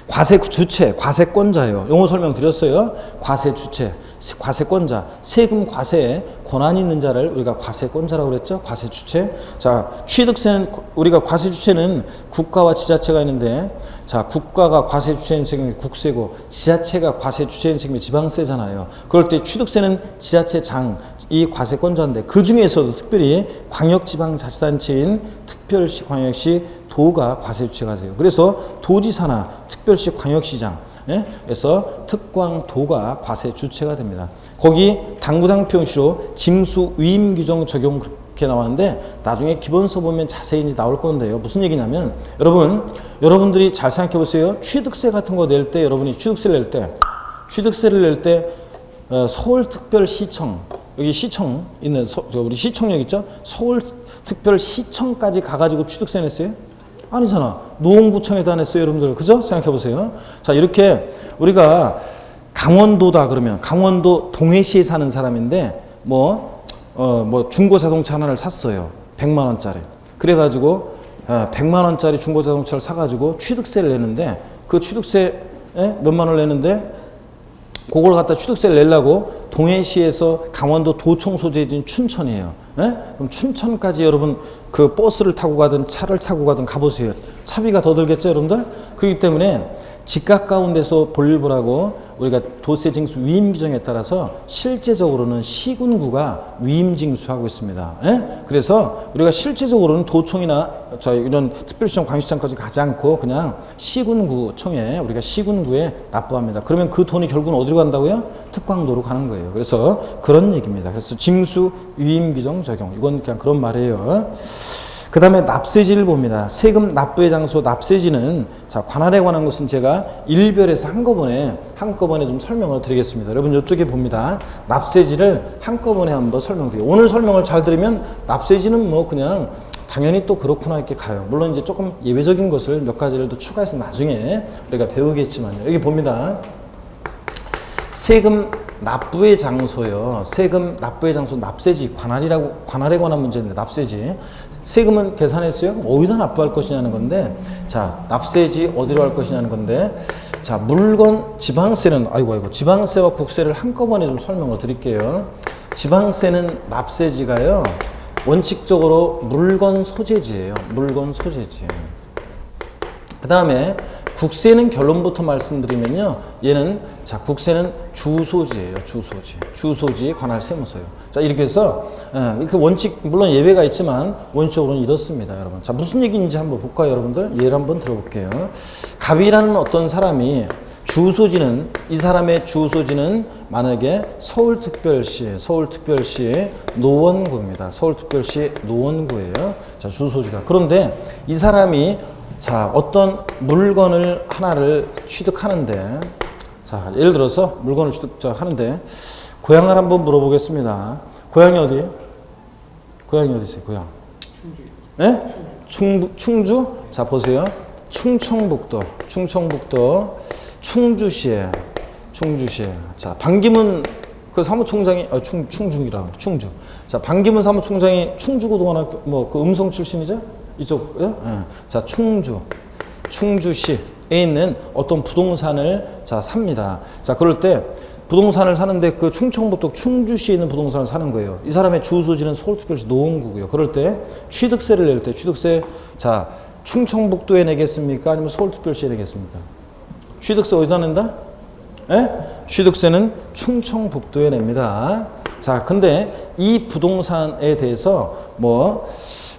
과세 주체, 과세권자예요. 용어 설명 드렸어요. 과세 주체, 과세권자, 세금 과세에 권한이 있는 자를 우리가 과세권자라고 그랬죠. 과세 주체. 자, 취득세는 우리가 과세 주체는 국가와 지자체가 있는데 자, 국가가 과세 주체인 세금이 국세고 지자체가 과세 주체인 세금이 지방세잖아요. 그럴 때 취득세는 지자체장이 과세권자인데 그 중에서도 특별히 광역지방자치단체인 특별시, 광역시, 도가 과세 주체가 돼요. 그래서 도지사나 특별시, 광역시장 에서 특광도가 과세 주체가 됩니다. 거기 당구장 표시로 징수 위임 규정 적용 그렇게 나왔는데 나중에 기본서 보면 자세히 이제 나올 건데요. 무슨 얘기냐면 여러분들이 잘 생각해 보세요. 취득세 같은 거 낼 때 여러분이 취득세를 낼 때 서울특별시청 여기 시청 있는 우리 시청역 있죠? 서울특별시청까지 가가지고 취득세 냈어요? 아니잖아. 노원구청에다 냈어요, 여러분들. 그죠? 생각해 보세요. 자, 이렇게 우리가 강원도다 그러면 강원도 동해시에 사는 사람인데 뭐 중고자동차 하나를 샀어요. 100만 원짜리. 그래가지고 100만 원짜리 중고자동차를 사가지고 취득세를 내는데 그 취득세 몇만 원을 내는데 그걸 갖다 취득세를 내려고 동해시에서 강원도 도청 소재지인 춘천이에요. 그럼 춘천까지 여러분 그 버스를 타고 가든 차를 타고 가든 가보세요. 차비가 더 들겠죠, 여러분들? 그렇기 때문에 집 가까운 데서 볼일 보라고 우리가 도세징수 위임규정에 따라서 실제적으로는 시군구가 위임징수하고 있습니다. 그래서 우리가 실제적으로는 도청이나 이런 특별시청, 광역시청까지 가지 않고 그냥 시군구청에 우리가 시군구에 납부합니다. 그러면 그 돈이 결국은 어디로 간다고요? 특광도로 가는 거예요. 그래서 그런 얘기입니다. 그래서 징수 위임규정 적용 이건 그냥 그런 말이에요. 그 다음에 납세지를 봅니다. 세금 납부의 장소 납세지는 자 관할에 관한 것은 제가 일별에서 한꺼번에 좀 설명을 드리겠습니다. 여러분 이쪽에 봅니다. 납세지를 한꺼번에 한번 설명드려요. 오늘 설명을 잘 들으면 납세지는 뭐 그냥 당연히 또 그렇구나 이렇게 가요. 물론 이제 조금 예외적인 것을 몇 가지를 또 추가해서 나중에 우리가 배우겠지만요. 여기 봅니다. 세금 납부의 장소요. 세금 납부의 장소 납세지 관할에 관한 문제인데 납세지. 세금은 계산했어요? 어디다 납부할 것이냐는 건데 자 납세지 어디로 할 것이냐는 건데 자 물건 지방세는 아이고 지방세와 국세를 한꺼번에 좀 설명을 드릴게요. 지방세는 납세지가요 원칙적으로 물건 소재지예요. 물건 소재지. 그 다음에 국세는 결론부터 말씀드리면요. 얘는 자 국세는 주소지예요. 주소지 관할 세무서요. 자 이렇게 해서 그 원칙 물론 예외가 있지만 원칙적으로는 이렇습니다, 여러분. 자 무슨 얘기인지 한번 볼까요, 여러분들? 예를 한번 들어볼게요. 갑이라는 어떤 사람이 주소지는 이 사람의 주소지는 만약에 서울특별시의 노원구입니다. 서울특별시 노원구예요. 자 주소지가. 그런데 이 사람이 자 어떤 물건을 하나를 취득하는데 자 예를 들어서 물건을 취득하는데 고향을 한번 물어보겠습니다. 고향이 어디예요? 고향이 어디세요? 고향? 충주. 충주? 자 보세요. 충청북도 충주시에 자 반기문 그 사무총장이 충주이라고 충주. 자 반기문 사무총장이 충주고등학교 뭐 그 음성 출신이죠? 이쪽, 자, 충주시에 있는 어떤 부동산을 자, 삽니다. 자, 그럴 때 부동산을 사는데 그 충청북도 충주시에 있는 부동산을 사는 거예요. 이 사람의 주소지는 서울특별시 노원구고요. 그럴 때 취득세를 낼 때 취득세, 자, 충청북도에 내겠습니까? 아니면 서울특별시에 내겠습니까? 취득세 어디다 낸다? 취득세는 충청북도에 냅니다. 자, 근데 이 부동산에 대해서 뭐,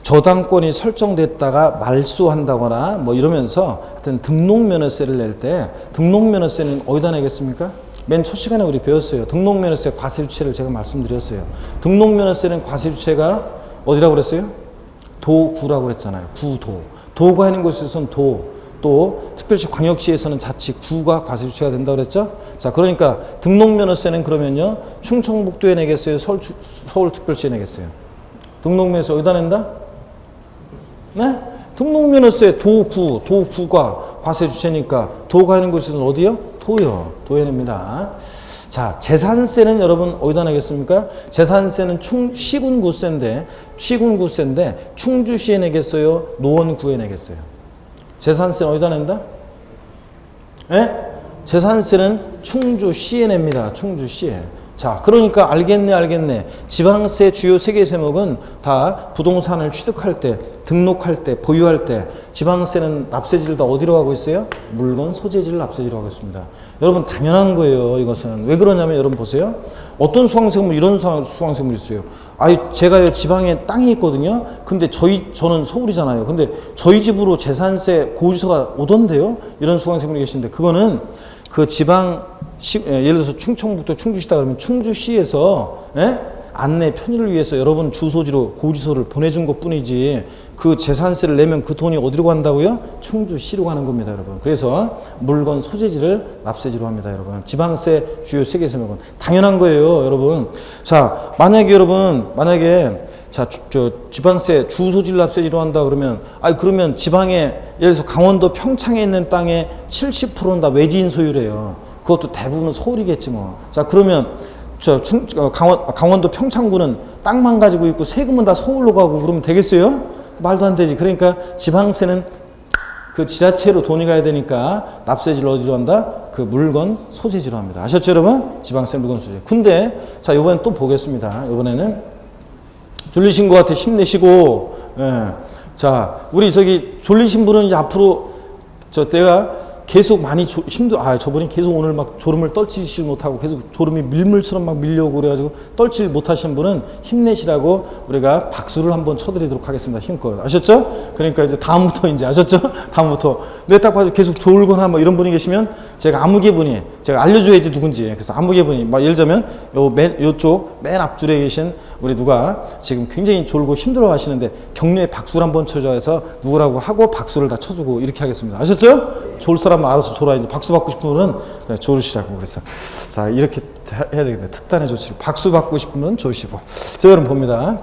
저당권이 설정됐다가 말소한다거나 뭐 이러면서 하여튼 등록면허세를 낼 때 등록면허세는 어디다 내겠습니까? 맨 첫 시간에 우리 배웠어요. 등록면허세 과세주체를 제가 말씀드렸어요. 등록면허세는 과세주체가 어디라고 그랬어요? 도구라고 그랬잖아요. 구도. 도가 있는 곳에서는 또 특별시 광역시에서는 자치 구가 과세주체가 된다고 그랬죠? 자, 그러니까 등록면허세는 그러면요. 충청북도에 내겠어요? 서울특별시에 내겠어요? 등록면허세 어디다 낸다? 네? 등록면허세 도구가 과세 주체니까 도가 있는 곳에서는 어디요? 도에 냅니다. 자, 재산세는 여러분 어디다 내겠습니까? 재산세는 시군구세인데 충주시에 내겠어요? 노원구에 내겠어요? 재산세는 어디다 낸다? 재산세는 충주시에 냅니다. 충주시에. 자, 그러니까 알겠네. 지방세 주요 3개 세목은 다 부동산을 취득할 때, 등록할 때, 보유할 때 지방세는 납세지를 다 어디로 하고 있어요? 물건 소재지를 납세지로 하고 있습니다. 여러분 당연한 거예요. 이것은. 왜 그러냐면 여러분 보세요. 어떤 수강생물 이런 수강생물이 있어요. 제가요 지방에 땅이 있거든요. 근데 저는 서울이잖아요. 근데 저희 집으로 재산세 고지서가 오던데요. 이런 수강생물이 계신데 그거는 그 지방 예를 들어서 충청북도 충주시다 그러면 충주시에서 안내 편의를 위해서 여러분 주소지로 고지서를 보내준 것 뿐이지 그 재산세를 내면 그 돈이 어디로 간다고요? 충주시로 가는 겁니다, 여러분. 그래서 물건 소재지를 납세지로 합니다, 여러분. 지방세 주요 3개 세목은 당연한 거예요, 여러분. 자, 만약에 자, 지방세 주소지를 납세지로 한다 그러면 그러면 지방에 예를 들어서 강원도 평창에 있는 땅의 70%는 다 외지인 소유래요. 그것도 대부분은 서울이겠지 뭐. 자, 그러면 강원도 평창군은 땅만 가지고 있고 세금은 다 서울로 가고 그러면 되겠어요? 말도 안 되지. 그러니까 지방세는 그 지자체로 돈이 가야 되니까 납세지를 어디로 한다? 그 물건 소재지로 합니다. 아셨죠, 여러분? 지방세 물건 소재. 근데 자, 이번엔 또 보겠습니다. 이번에는 졸리신 것 같아. 힘내시고. 예. 자, 우리 졸리신 분은 이제 앞으로 내가 계속 많이 저분이 계속 오늘 막 졸음을 떨치지 못하고 계속 졸음이 밀물처럼 막 밀려오고 그래가지고 떨지 못하시는 분은 힘내시라고 우리가 박수를 한번 쳐드리도록 하겠습니다. 힘껏. 아셨죠? 그러니까 이제 다음부터 이제 아셨죠? 다음부터. 내가 딱 봐도 계속 졸거나 뭐 이런 분이 계시면 제가 아무개분이 제가 알려줘야지 누군지. 그래서 아무개분이 막 예를 들자면 요쪽 맨 앞줄에 계신 우리 누가 지금 굉장히 졸고 힘들어 하시는데 격려의 박수를 한번 쳐줘야 해서 누구라고 하고 박수를 다 쳐주고 이렇게 하겠습니다. 아셨죠? 졸 사람은 알아서 졸아. 이제 박수 받고 싶은 분은 졸으시라고. 그래서 자, 이렇게 해야 되겠네. 특단의 조치를. 박수 받고 싶으면 졸으시고. 자, 여러분 봅니다.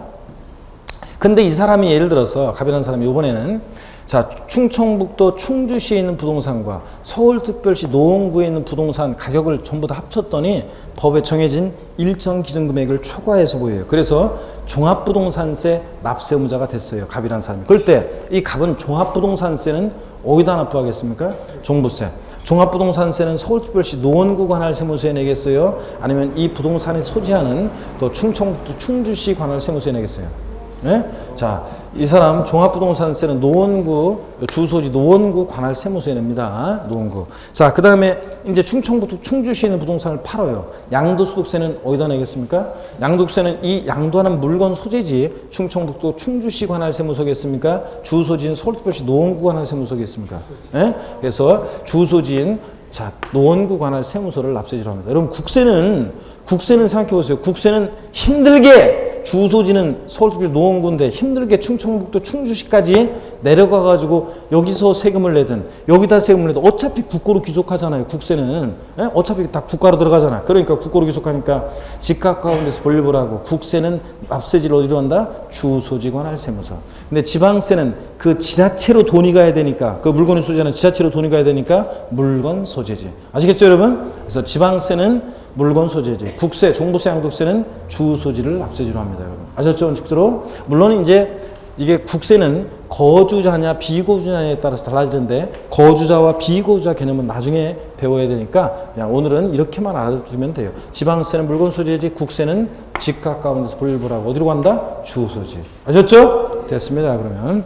근데 이 사람이 예를 들어서 갑이라는 사람이 이번에는 자, 충청북도 충주시에 있는 부동산과 서울특별시 노원구에 있는 부동산 가격을 전부 다 합쳤더니 법에 정해진 일정 기준 금액을 초과해서 보여요. 그래서 종합부동산세 납세 의무자가 됐어요. 갑이라는 사람이. 그럴 때 이 갑은 종합부동산세는 어디다 납부하겠습니까? 종부세. 종합부동산세는 서울특별시 노원구 관할 세무서에 내겠어요? 아니면 이 부동산에 소지하는 또 충청북도 충주시 관할 세무서에 내겠어요? 네? 자, 이 사람 종합부동산세는 노원구, 주소지 노원구 관할 세무서에 냅니다. 노원구. 자, 그 다음에 이제 충청북도 충주시에 있는 부동산을 팔아요. 양도소득세는 어디다 내겠습니까? 양도세는 이 양도하는 물건 소재지 충청북도 충주시 관할 세무서겠습니까? 주소지인 서울특별시 노원구 관할 세무서겠습니까? 네? 그래서 주소지인 자, 노원구 관할 세무서를 납세지로 합니다. 여러분, 국세는 생각해 보세요. 국세는 힘들게 주소지는 서울특별시 노원구인데 힘들게 충청북도 충주시까지 내려가가지고 여기서 세금을 내든 여기다 세금을 내든 어차피 국고로 귀속하잖아요. 국세는. 예? 어차피 다 국가로 들어가잖아. 그러니까 국고로 귀속하니까 집값 가운데서 볼리보라고 국세는 납세지를 어디로 한다? 주소지 관할 세무서. 근데 지방세는 그 지자체로 돈이 가야 되니까 그 물건의 소재는 지자체로 돈이 가야 되니까 물건 소재지. 아시겠죠, 여러분? 그래서 지방세는 물건 소재지. 국세, 종부세, 양도세는 주소지를 납세지로 합니다, 여러분. 아셨죠? 원칙적으로. 물론 이제 이게 국세는 거주자냐 비거주자냐에 따라서 달라지는데 거주자와 비거주자 개념은 나중에 배워야 되니까 그냥 오늘은 이렇게만 알아두면 돼요. 지방세는 물건 소재지, 국세는 집값 가운데서 볼일보라고 어디로 간다? 주소지. 아셨죠? 됐습니다. 그러면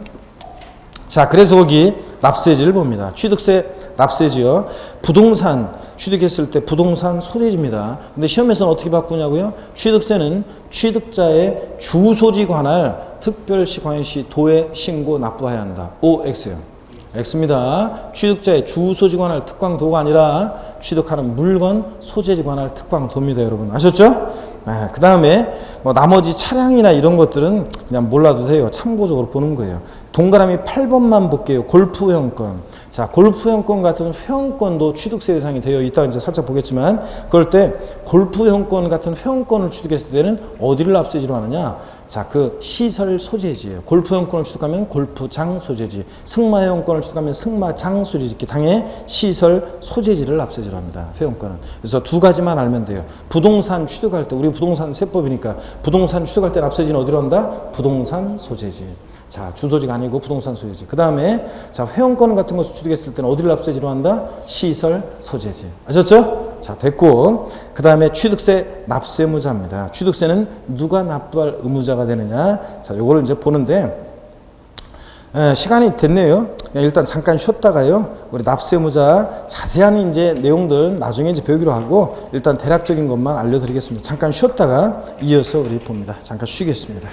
자, 그래서 거기 납세지를 봅니다. 취득세 납세지요. 부동산 취득했을 때 부동산 소재지입니다. 근데 시험에서는 어떻게 바꾸냐고요? 취득세는 취득자의 주소지 관할 특별시, 광역시, 도에 신고 납부해야 한다. O, X요. X입니다. 취득자의 주소지 관할 특광도가 아니라 취득하는 물건 소재지 관할 특광도입니다, 여러분. 아셨죠? 네, 그 다음에 뭐 나머지 차량이나 이런 것들은 그냥 몰라도 돼요. 참고적으로 보는 거예요. 동그라미 8번만 볼게요. 골프 회원권. 자, 골프 회원권 같은 회원권도 취득세 대상이 되어 있다. 이제 살짝 보겠지만, 그럴 때 골프 회원권 같은 회원권을 취득했을 때는 어디를 납세지로 하느냐? 자, 그 시설 소재지예요. 골프 회원권을 취득하면 골프장 소재지, 승마 회원권을 취득하면 승마장 소재지. 이렇게 당의 시설 소재지를 납세지로 합니다. 회원권은. 그래서 두 가지만 알면 돼요. 부동산 취득할 때, 우리 부동산 세법이니까 부동산 취득할 때 납세지는 어디로 한다? 부동산 소재지. 자, 주소지가 아니고 부동산 소재지. 그 다음에 자, 회원권 같은 것을 취득했을 때는 어디를 납세지로 한다? 시설 소재지. 아셨죠? 자, 됐고 그 다음에 취득세 납세 의무자입니다. 취득세는 누가 납부할 의무자가 되느냐? 자, 요거를 이제 보는데 시간이 됐네요. 일단 잠깐 쉬었다가요. 우리 납세 의무자 자세한 이제 내용들은 나중에 이제 배우기로 하고 일단 대략적인 것만 알려드리겠습니다. 잠깐 쉬었다가 이어서 우리 봅니다. 잠깐 쉬겠습니다.